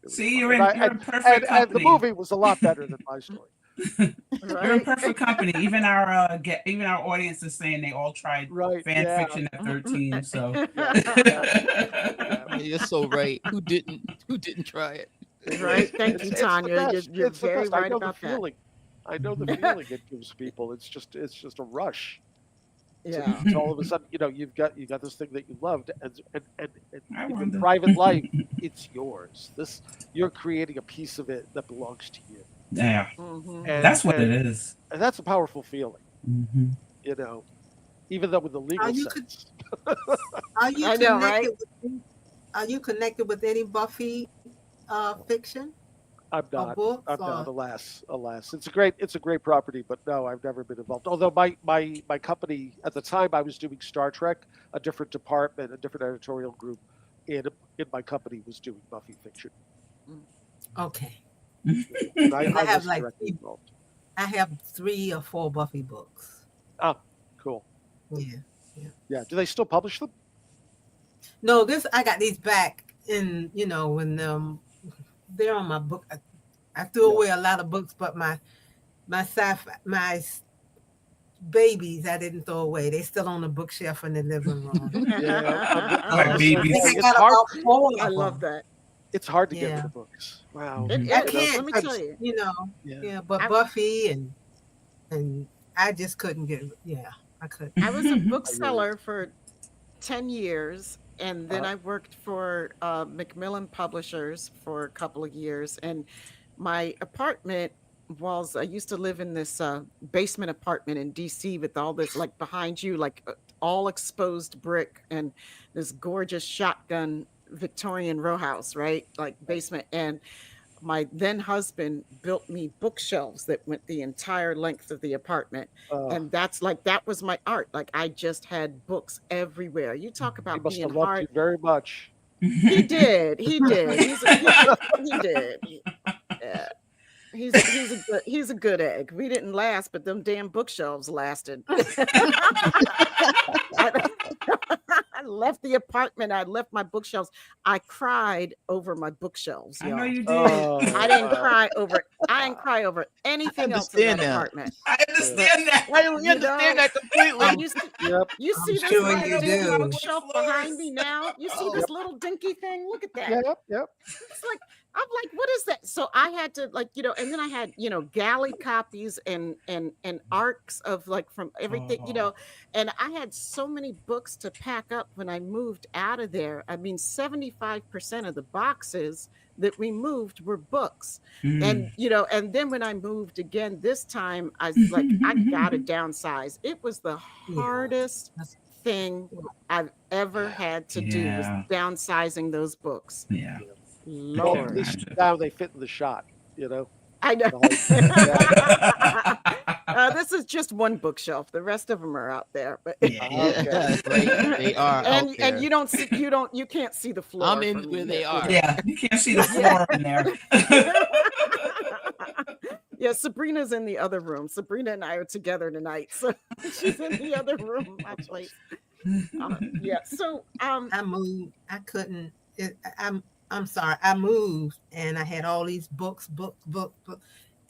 See, you're in perfect company. And the movie was a lot better than my story. You're in perfect company. Even our audience is saying they all tried fan fiction at 13. So You're so right. Who didn't try it? Right. Thank you, Tanya. You're very right about that. I know the feeling it gives people. It's just a rush. Yeah. So all of a sudden, you've got this thing that you loved, and I in your wonder. private life, it's yours. You're creating a piece of it that belongs to you, Yeah, Mm-hmm. that's what it and is. that's a powerful feeling. Hmm. Even though in the Are legal you could sense, are you I know, right? connected with are you connected with any Buffy fiction I'm or not. books I'm not. or Alas. It's a great property, but no, I've never been involved. Although my company at the time I was doing Star Trek, a different department, a different editorial group in my company was doing Buffy fiction. okay. And I, 'Cause I I have wasn't like directly involved. I have 3 or 4 Buffy books. Ah, cool. Yeah. Yeah. Do they still publish them? No, I got these back in when they're on my book. I threw Yeah. away a lot of books, but my sci-fi babies I didn't throw away. They still on the bookshelf in the living room. Yeah. Like I babies. I think I it's got hard. about 4 I of love them. that. It's hard to get rid Yeah. of books. Wow. It I is. can't, Let me tell you. Yeah. but I- Buffy and I just couldn't get. Yeah, I couldn't. I was a bookseller for 10 years, and then Uh-huh. I worked for Macmillan Publishers for a couple of years. And my apartment was, I used to live in this basement apartment in DC with all this, like behind you, like all exposed brick and this gorgeous shotgun Victorian row house, right? Like basement. And my then husband built me bookshelves that went the entire length of the apartment. Uh, And that was my art. Like I just had books everywhere. You talk he about must being have loved hard. you very much. He did. He did. He did. Yeah. He's a good egg. We didn't last, but them damn bookshelves lasted. I, I left the apartment. I left my bookshelves. I cried over my bookshelves, I know y'all. you did. Oh, I didn't wow. cry over. I didn't cry over anything else in that understand that. apartment. I understand that. I You know, understand that completely. and Yep. you I'm see this sure little you dinky do. bookshelf behind me now. You see Oh. this little dinky thing. Look at that. Yep. It's like I'm like, what is that? So I had to and then I had galley copies and arcs of like from everything, Oh. and I had so many books to pack up when I moved out of there. I mean, 75% of the boxes that we moved were books. And Mm. and then when I moved again this time, I was like, I gotta downsize. It was the Yeah. hardest That's- thing I've ever had to do was Yeah. downsizing those books. Yeah. Well, Lord. at least now they fit in the shot. I know. The height. This is just one bookshelf. The rest of them are out there. But Yeah. Yeah, they are out and there. you don't see you can't see the floor. I'm in from where they here. are. Yeah, you can't see the floor in there. Yeah, Sabrina's in the other room. Sabrina and I are together tonight, so she's in the other room. Actually, yeah. So I moved. I couldn't. I'm sorry. I moved and I had all these books,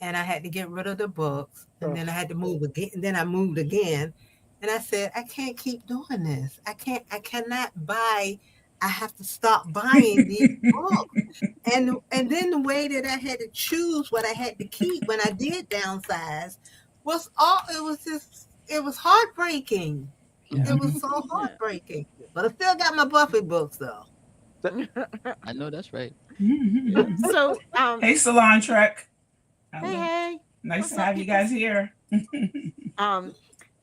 and I had to get rid of the books, and then I had to move again. And then I moved again, and I said, I can't keep doing this. I cannot buy. I have to stop buying these books. And then the way that I had to choose what I had to keep when I did downsize was it was heartbreaking. Yeah. It was so heartbreaking. But I still got my Buffy books though. I know that's right. so Hey, Salon Trek. hey. Nice What's to up, have you people? guys here.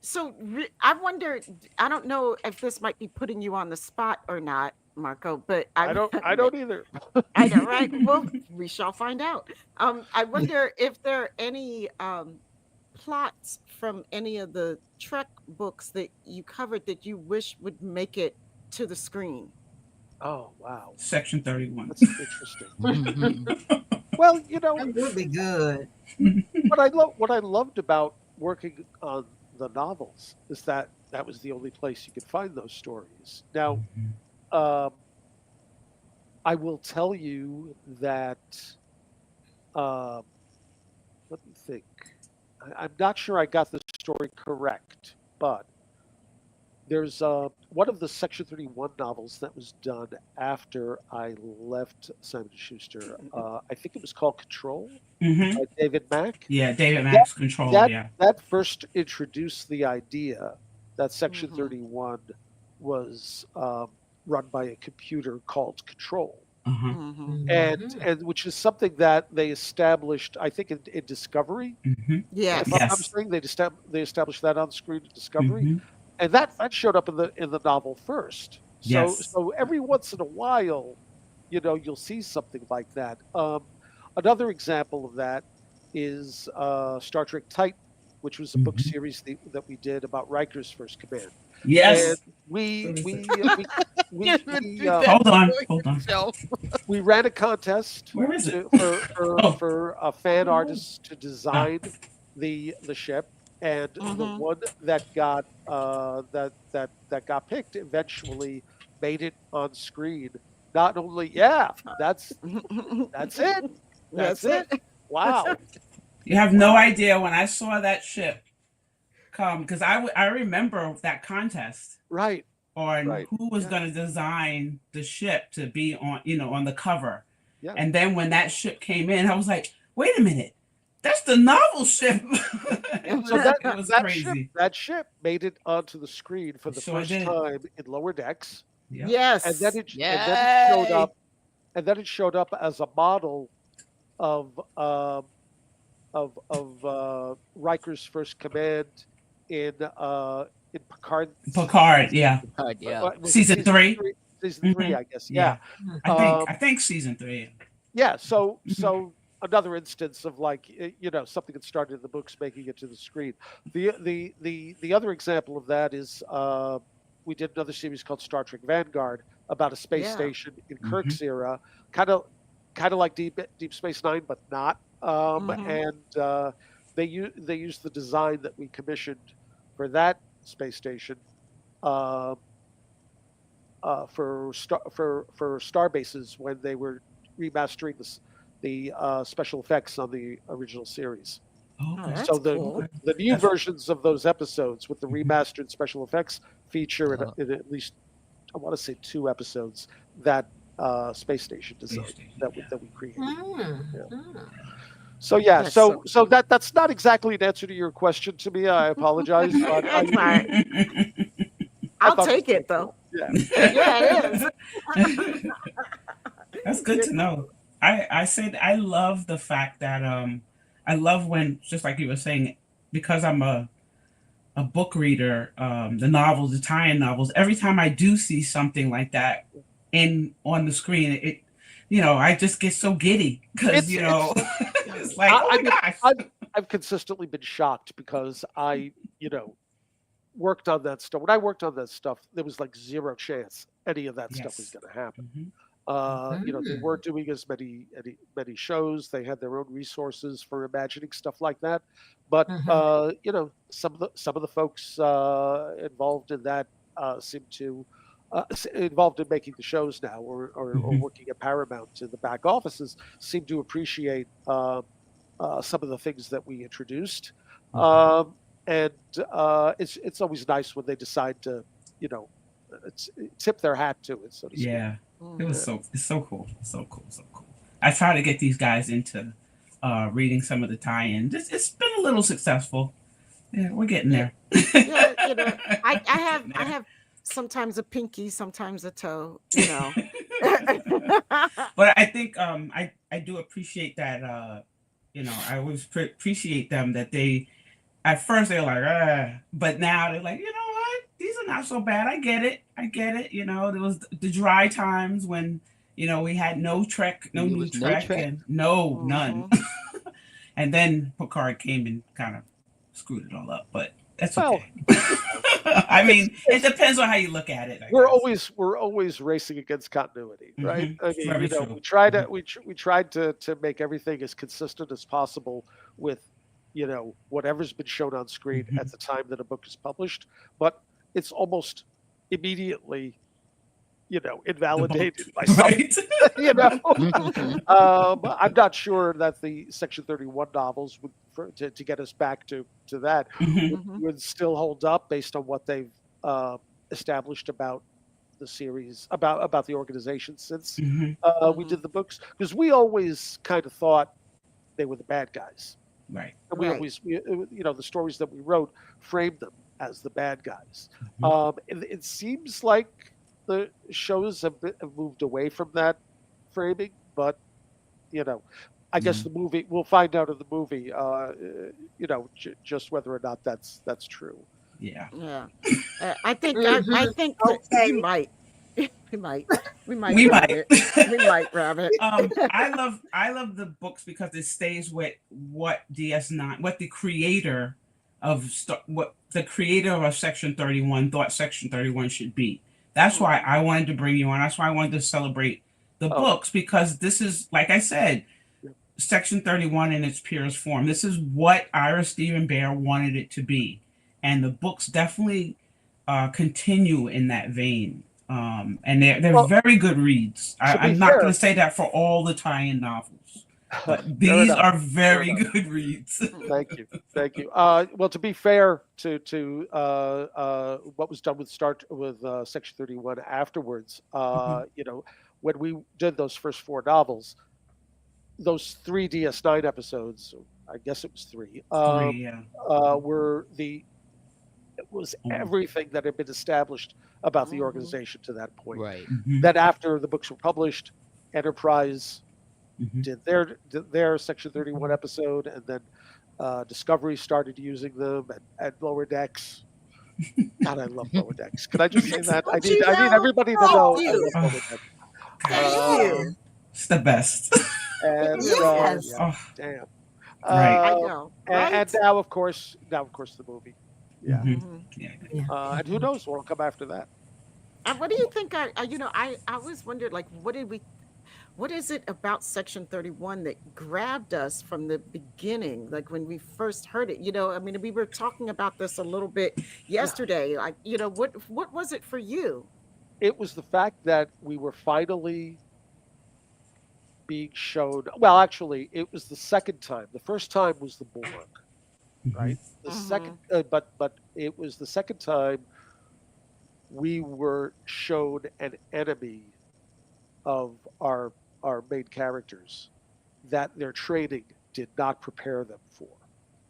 So I wonder. I don't know if this might be putting you on the spot or not, Marco. But I don't either. I know, right? Well, we shall find out. I wonder if there are any plots from any of the Trek books that you covered that you wish would make it to the screen. Oh wow, Section 31. that's interesting. Mhm. Well, That would be good. what I loved about working on the novels is that was the only place you could find those stories. Now, I will tell you that. Let me think. I'm not sure I got the story correct, but there's one of the Section 31 novels that was done after I left Simon & Schuster. I think it was called Control by David Mack. Yeah, David Mack's Control. That Yeah. that first introduced the idea that Section 31 was run by a computer called Control. And which is something that they established, I think, in Discovery. Yes. If I'm not mistaken, they established that on screen in Discovery, and that showed up in the novel first. So every once in a while, you'll see something like that. Another example of that is Star Trek Titan, which was a book series that we did about Riker's first command. Yes. And we hold on. We ran a contest Where is it? for a fan artist to design the ship, and the one that got that got picked eventually made it on screen. Not only, that's it. That's it. Wow. You have no idea when I saw that ship come, because I remember that contest. Right. On who was going to design the ship to be on the cover. Yeah. And then when that ship came in, I was like, wait a minute, that's the novel ship. It was crazy. That ship made it onto the screen for the first time in Lower Decks. Yeah. Yes. And then it showed up as a model of Riker's first command in Picard. Yeah. Season 3. Season 3, I guess. Yeah. I think season 3. Yeah. So another instance of something that started in the books making it to the screen. The other example of that is we did another series called Star Trek Vanguard about a space station in Kirk's era, kind of like Deep Space Nine, but not. And they used the design that we commissioned for that space station for star bases when they were remastering the special effects on the original series. So the new versions of those episodes with the remastered special effects feature in at least, I want to say, 2 episodes that space station design that we created. So so that's not exactly an answer to your question to me. I apologize. But I'll take it though. Yeah, it is. That's good to know. I said I love the fact that I love when, just like you were saying, because I'm a book reader, the novels, the tie-in novels. Every time I do see something like that on the screen, it I just get so giddy because it's like, oh my gosh. I've consistently been shocked because I worked on that stuff. When I worked on that stuff, there was like zero chance any of that stuff was going to happen. They weren't doing as many shows. They had their own resources for imagining stuff like that. But some of the folks involved in that seem to involved in making the shows now, or working at Paramount in the back offices, seem to appreciate some of the things that we introduced. And it's always nice when they decide to tip their hat to it, so to speak. Yeah. It's so cool. So cool. I try to get these guys into reading some of the tie-ins. It's been a little successful. Yeah, we're getting there. I have sometimes a pinky, sometimes a toe, But I think I do appreciate that. I always appreciate them that they, at first they're like, but now they're like, you know what? These are not so bad. I get it. There was the dry times when, we had no new Trek, and none. And then Picard came and kind of screwed it all up, but that's okay. I mean, it depends on how you look at it. We're always racing against continuity, right? I mean, we tried to make everything as consistent as possible with, whatever's been shown on screen at the time that a book is published, but it's almost immediately, invalidated by something. I'm not sure that the Section 31 novels to get us back to that would still hold up based on what they've established about the series, about the organization since we did the books, because we always kind of thought they were the bad guys. Right. And we always, the stories that we wrote framed them as the bad guys. Mhm. It seems like the shows have moved away from that framing, but you know, I guess Yeah. the movie we'll find out in the movie. Just whether or not that's true. Yeah. Yeah. I think that we Okay. might we might we might We might. rabbit. We might rabbit. I love the books because it stays with what DS9, what the creator what the creator of Section 31 thought Section 31 should be. That's why I wanted to bring you on. That's why I wanted to celebrate the Oh, books, because this is, like I said, yeah. Section 31 in its purest form. This is what Ira Stephen Bear wanted it to be. And the books definitely continue in that vein. And they're Well, very good reads. to be I'm not going fair, to say that for all the tie-in novels, but fair these enough. are Fair very enough. good reads. Thank you, thank you. Well, to be fair to what was done with Section 31 afterwards, Mhm. when we did those first four novels, those three DS9 episodes, I guess it was three, Three, yeah. were it was everything that had been established about the organization to that point. Right. Mhm. Then after the books were published, Enterprise Mhm. did their Section 31 episode, and then Discovery started using them, and Lower Decks. God, I love Lower Decks. Can I just say that? Don't you I need know? everybody to Thank know I you. love Lower Decks. Thank Um, you. It's the best. and Yes. yeah, Oh, damn. right. I Um, know, and, right? and now of course the movie. Yeah. Mhm. hmm Yeah. Yeah. And who knows what'll come after that? And what do you think? I always wondered, like, what is it about Section 31 that grabbed us from the beginning, like when we first heard it? I mean, we were talking about this a little bit Yeah. yesterday. Like, what was it for you? It was the fact that we were finally being shown. Well, actually, it was the second time. The first time was the Borg, Mhm. right? The second, hmm but it was the second time we were shown an enemy of our main characters that their training did not prepare them for.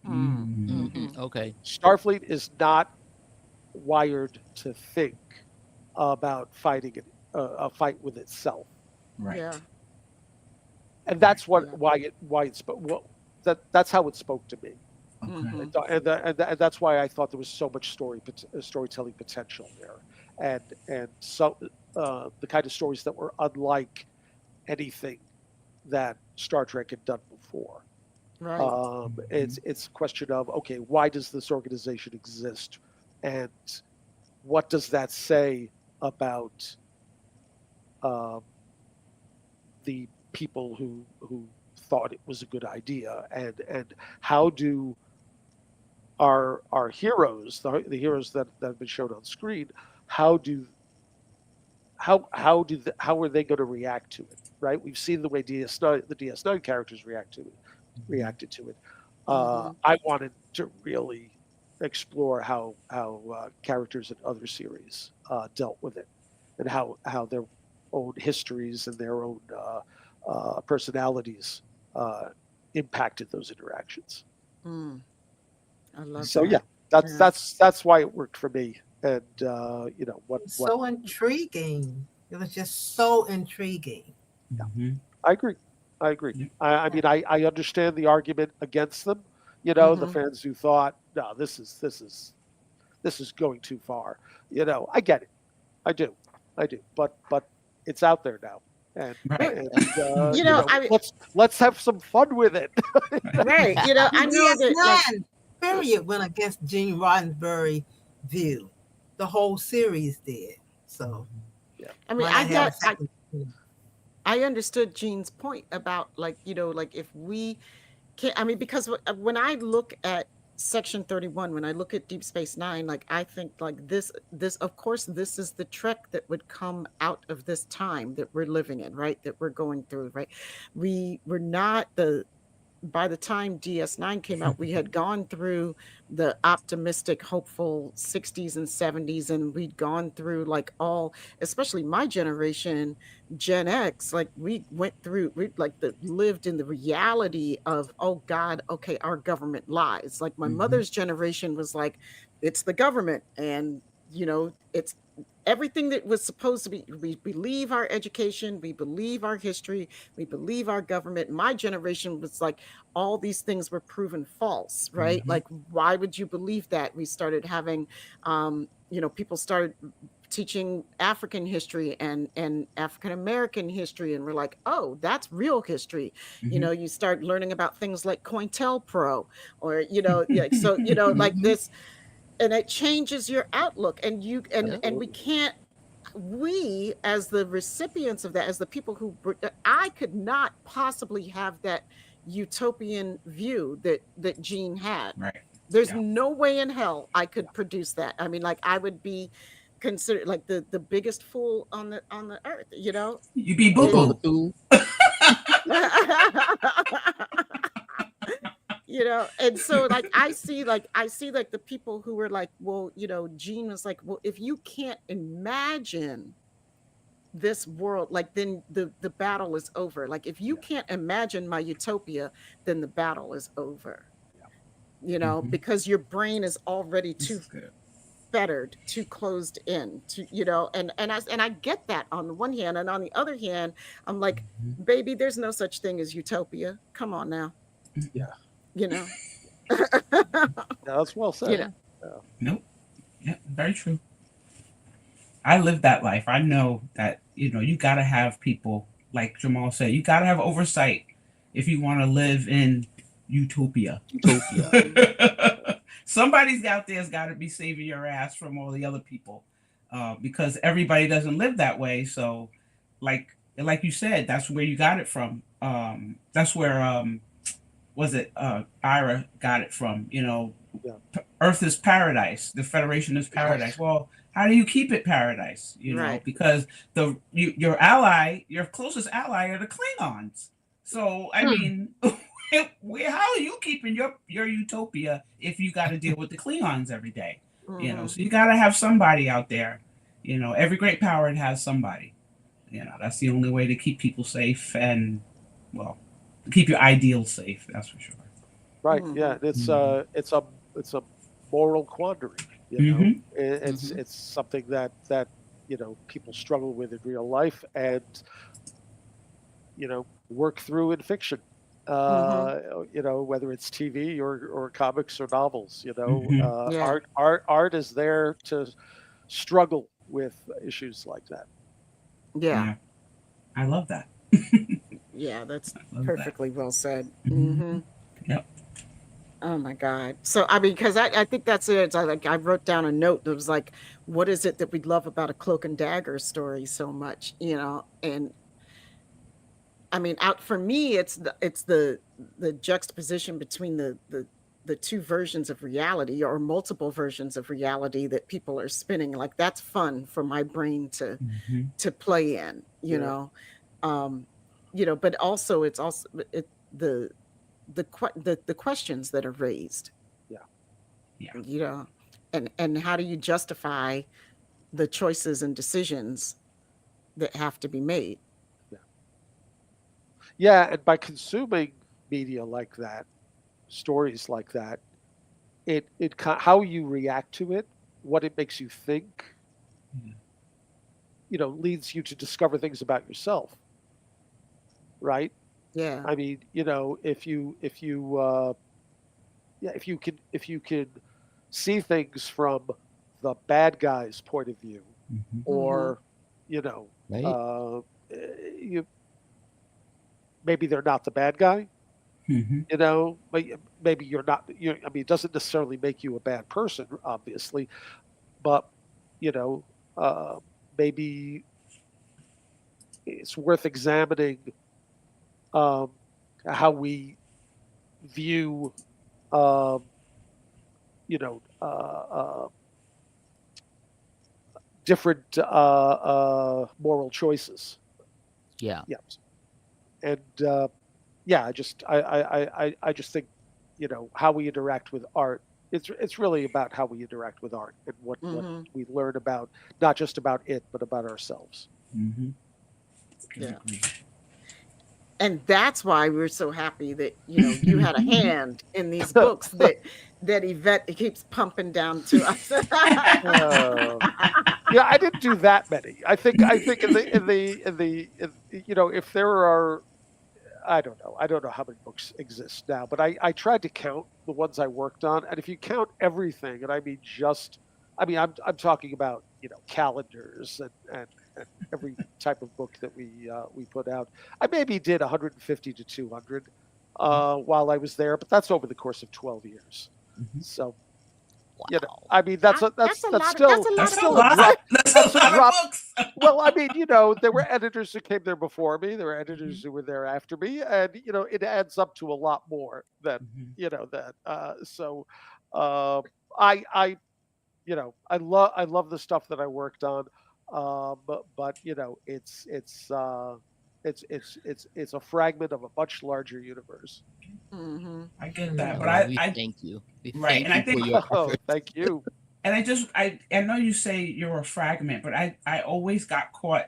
Mhm. Okay. Starfleet is not wired to think about fighting a fight with itself, Yeah, Right. and that's yeah. why it spoke. Well, that's how it spoke to me, Okay. hmm and that's why I thought there was so much storytelling potential there, and so the kind of stories that were unlike anything that Star Trek had done before. Right. It's a question of, okay, why does this organization exist, and what does that say about um, the people who thought it was a good idea, and how do our heroes, the heroes that have been shown on screen, how do how are they going to react to it? Right, we've seen the way the DS9 characters reacted to it. hmm I wanted to really explore how characters in other series dealt with it, and how their own histories and their own personalities impacted those interactions. Mm, I love So yeah, that. that's Yeah. that's that's why it worked for me. And what So intriguing. It was just so intriguing. yeah, Mhm. I agree. I agree. Yeah. I mean, I understand the argument against them. The hmm fans who thought, no, this is going too far. I get it. I do. But it's out there now, and Right. But and Yeah. I let's have some fun with it. right. I know that, like, DS9, period, went against Gene Roddenberry view. The whole series did. So Yeah. I mean, might not have a second. I understood Jean's point about, like, like if we can, I mean, because when I look at Section 31, when I look at Deep Space Nine, like, I think, like, this of course this is the Trek that would come out of this time that we're living in, right? That we're going through, right? We're not the by the time DS9 came out, we had gone through the optimistic, hopeful 60s and 70s, and we'd gone through, like, especially my generation, Gen X, like, we like lived in the reality of, oh God, okay, our government lies. Like, my Mhm. mother's generation was like, it's the government, and it's everything that was supposed to be. We believe our education, we believe our history, we believe our government. My generation was like, all these things were proven false, right? Like, why would you believe that? We started having people started teaching African history and African American history, and we're like, oh, that's real history. You start learning about things like COINTELPRO, or like this, and it changes your outlook. And we can't, we as the recipients of that, as the people who, I could not possibly have that utopian view that Gene had. Right. There's no way in hell I could produce that. I mean, like, I would be considered like the biggest fool on the earth, You be boo-boo. And so, like, I see the people who were like, well, Gene was like, well, if you can't imagine this world, like, then the battle is over. Like, if you can't imagine my utopia, then the battle is over. Because your brain is already too fettered, too closed in, and I get that on the one hand, and on the other hand, I'm like, baby, there's no such thing as utopia. Come on now. Yeah, that's well said. Nope. Yeah, very true. I live that life. I know that, you got to have people, like Jamal said, you got to have oversight if you want to live in utopia. Somebody's out there's got to be saving your ass from all the other people, because everybody doesn't live that way. So, like you said, that's where you got it from. That's where was it Ira got it from? Earth is paradise. The Federation is paradise. Well, how do you keep it paradise? Right. Because your ally, your closest ally, are the Klingons. So I mean. How are you keeping your utopia if you got to deal with the Klingons every day? So you got to have somebody out there. Every great power has somebody. That's the only way to keep people safe and, well, keep your ideals safe. That's for sure. Right. Yeah. It's a moral quandary. It's something that people struggle with in real life and work through in fiction. Whether it's TV or comics or novels, art is there to struggle with issues like that. Yeah. I love that. Yeah, that's perfectly well said. Yep. Oh my God. So I mean, because I think that's it. I wrote down a note that was like, what is it that we love about a Cloak and Dagger story so much? And I mean, for me, it's the juxtaposition between the two versions of reality, or multiple versions of reality, that people are spinning. Like, that's fun for my brain to play in, but also it's also the questions that are raised. Yeah. And how do you justify the choices and decisions that have to be made? Yeah, and by consuming media like that, stories like that, it how you react to it, what it makes you think, leads you to discover things about yourself, right? Yeah. I mean, if you can see things from the bad guy's point of view, or Right. maybe they're not the bad guy, maybe you're not. I mean, it doesn't necessarily make you a bad person, obviously, but maybe it's worth examining how we view, different moral choices. Yeah. Yes. And I just think how we interact with art. It's really about how we interact with art and what we learn about, not just about it, but about ourselves. Yeah. And that's why we're so happy that you had a hand in these books, that Yvette keeps pumping down to us. Yeah, I didn't do that many. I think if there are, I don't know how many books exist now, but I tried to count the ones I worked on, and if you count everything, and I mean I'm talking about calendars and every type of book that we put out. I maybe did 150 to 200 while I was there, but that's over the course of 12 years. So I mean that's still a lot. That's a drop. Well, I mean, there were editors who came there before me. There were editors who were there after me, and it adds up to a lot more than that. So I love the stuff that I worked on, but it's a fragment of a much larger universe. Mm-hmm. I get that, but we thank you. We right, thank and you I think for your efforts. Thank you. And I know you say you're a fragment, but I always got caught.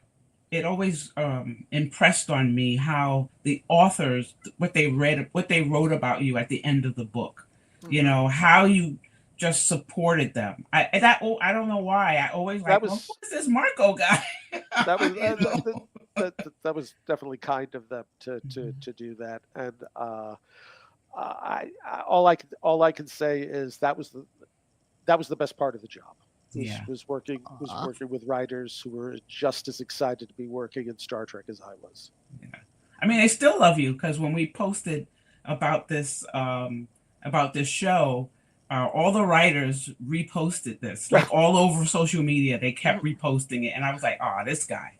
It always impressed on me how the authors, what they wrote about you at the end of the book. Mm-hmm. How you just supported them. I don't know why. I always who is this Marco guy? That was definitely kind of them to do that, and all I can say is that was the best part of the job. Was working with writers who were just as excited to be working in Star Trek as I was. Yeah. I mean, they still love you because when we posted about this show, all the writers reposted this like all over social media. They kept reposting it, and I was like, this guy.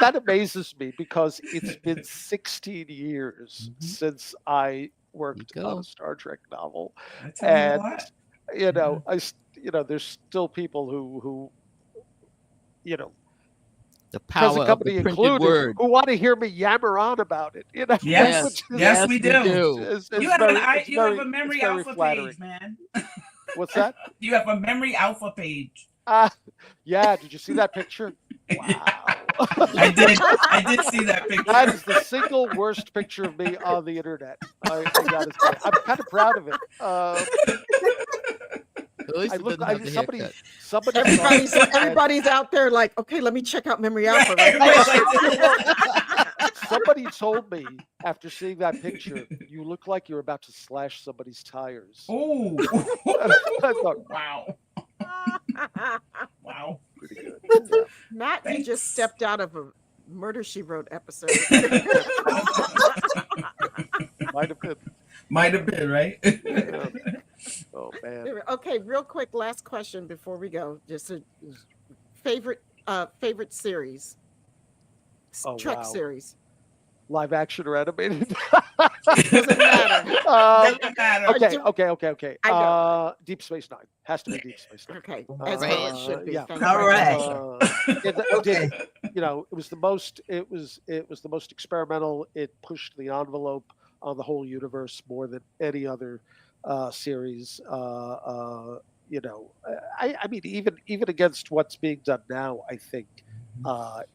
That amazes me because it's been 16 years since I worked on a Star Trek novel, and there's still people who the power of the printed word who want to hear me yammer on about it. Yes, we do. You have a memory alpha page, man. What's that? You have a memory alpha page. Yeah. Did you see that picture? Wow. I did see that picture. That is the single worst picture of me on the internet. I gotta say, I'm kind of proud of it. Everybody's out there like, okay, let me check out Memory Alpha. Somebody told me after seeing that picture, you look like you're about to slash somebody's tires. Oh, I thought, wow. Wow. Pretty good. Yeah. Matt, you just stepped out of a Murder, She Wrote episode. Might have been, right? Yeah. Oh man. Okay, real quick, last question before we go. Just a favorite series. Trek series. Live action or animated? Doesn't matter. Okay. Deep Space Nine has to be Deep Space Nine. Okay, as well it should be. Yeah. Okay. It was the most experimental. It pushed the envelope on the whole universe more than any other series. I mean, even against what's being done now, I think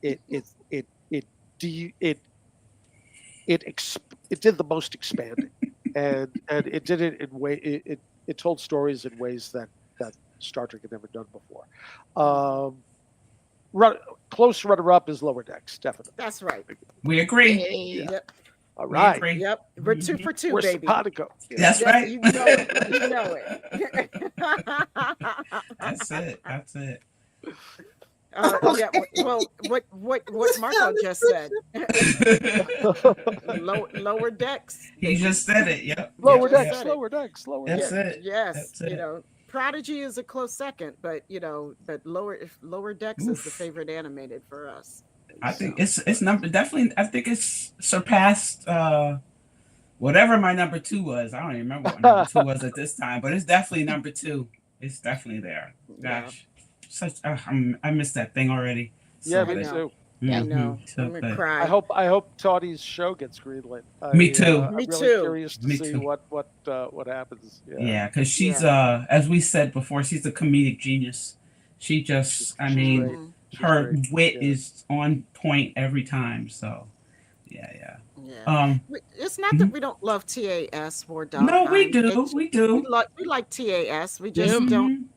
it did the most expanding, and it did it in it told stories in ways that Star Trek had never done before. Close runner-up is Lower Decks, definitely. That's right. We agree. Yeah. Yep. All right. Yep. We're 2 for 2, Where's baby. Simpatico? That's right. You know it. That's it. Yeah. Well, what Marco just said. Lower Decks. He just said it. Yep. Lower Yep. Decks. Lower Decks. That's it. Yes. That's it. Prodigy is a close second, but Lower Decks is the favorite animated for us. I think it's definitely. I think it's surpassed whatever my number 2 was. I don't even remember what number 2 was at this time, but it's definitely number 2. It's definitely there. Gosh, I missed that thing already. Yeah, me too. I know. So, I'm gonna cry. I hope Tawny's show gets greenlit. Me too. I'm Me really too. curious to see what happens. Yeah, because she's as we said before, she's a comedic genius. She just, She's great. her wit is on point every time. So Yeah. Yeah. It's not that we don't love TAS War Dog. No, we do. We do. We like TAS. We just don't.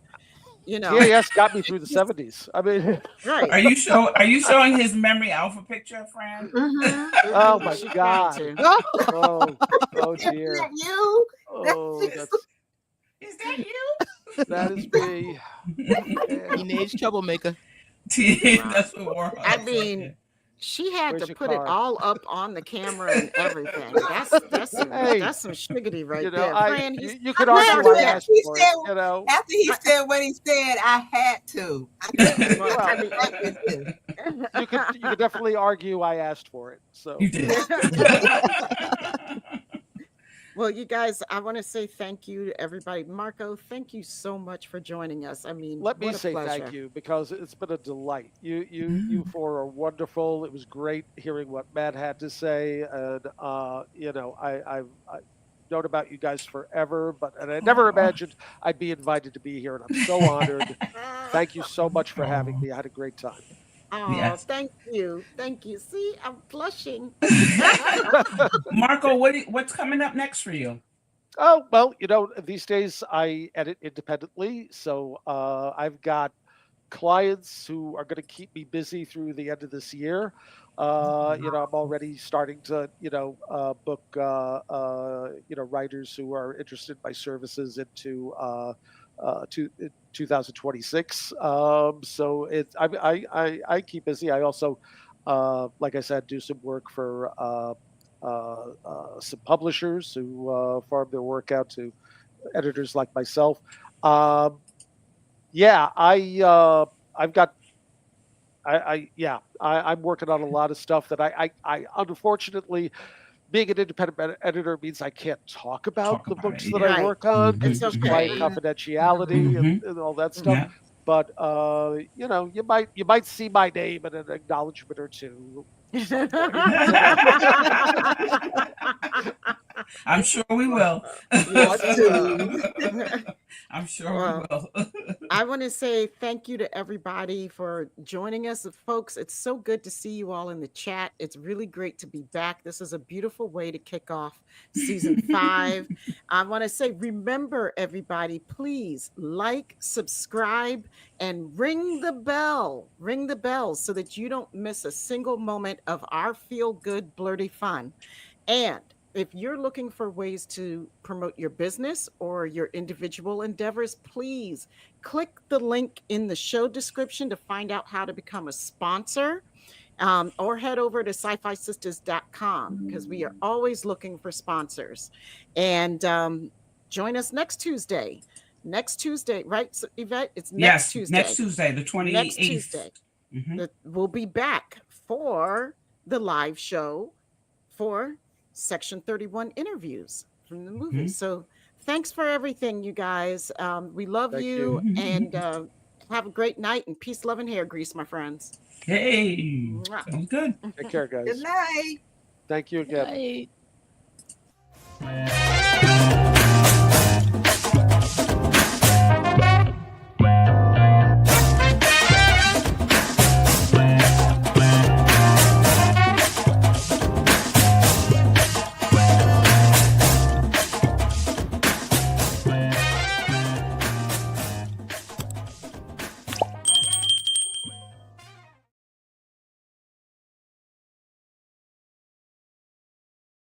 TAS got me through the 70s. I mean, right. Are you showing his memory alpha picture, Fran? Oh my God. Oh dear. Is that you? Oh, Is that you? that is me. Teenage troublemaker. That's what Warhol I said, mean, yeah. she had Where's to your put it card? all up on the camera and everything. That's some shiggity right there. Fran, you could argue I asked for it, you know. After he said what he said, I had to. You could definitely argue I asked for it. So You did. Well, you guys, I want to say thank you to everybody. Marco, thank you so much for joining us. I mean, let me what a say pleasure. thank you, because it's been a delight. You four are wonderful. It was great hearing what Matt had to say, and I've known about you guys forever, and I never imagined I'd be invited to be here, and I'm so honored. Thank you so much for having me. I had a great time. Oh, Yes. thank you. See, I'm blushing. Marco, what's coming up next for you? Oh, well, these days I edit independently, so I've got clients who are going to keep me busy through the end of this year. I'm already starting to, book, writers who are interested in my services into 2026. So I keep busy. I also, like I said, do some work for some publishers who farm their work out to editors like myself. I'm working on a lot of stuff that I unfortunately, being an independent editor means I can't talk about the books that I work on because It's of okay. client confidentiality and all that stuff. Yeah. But you might see my name in an acknowledgement or two. I'm sure we will. I'm sure we will. I want to say thank you to everybody for joining us. Folks, it's so good to see you all in the chat. It's really great to be back. This is a beautiful way to kick off season 5. I want to say, remember, everybody, please like, subscribe, and ring the bell. Ring the bell so that you don't miss a single moment of our feel-good, blurty fun. And if you're looking for ways to promote your business or your individual endeavors, please click the link in the show description to find out how to become a sponsor, or head over to SyFy because we are always looking for sponsors. And join us next Tuesday. Next Tuesday, right, Yvette? It's next Tuesday. Next Tuesday, the 28th. Next Tuesday. We'll be back for the live show for Section 31 interviews from the movie. So thanks for everything, you guys. We love you. And have a great night, and peace, love, and hair grease, my friends. Hey, sounds good. Take care, guys. Good night. Thank you again. Night.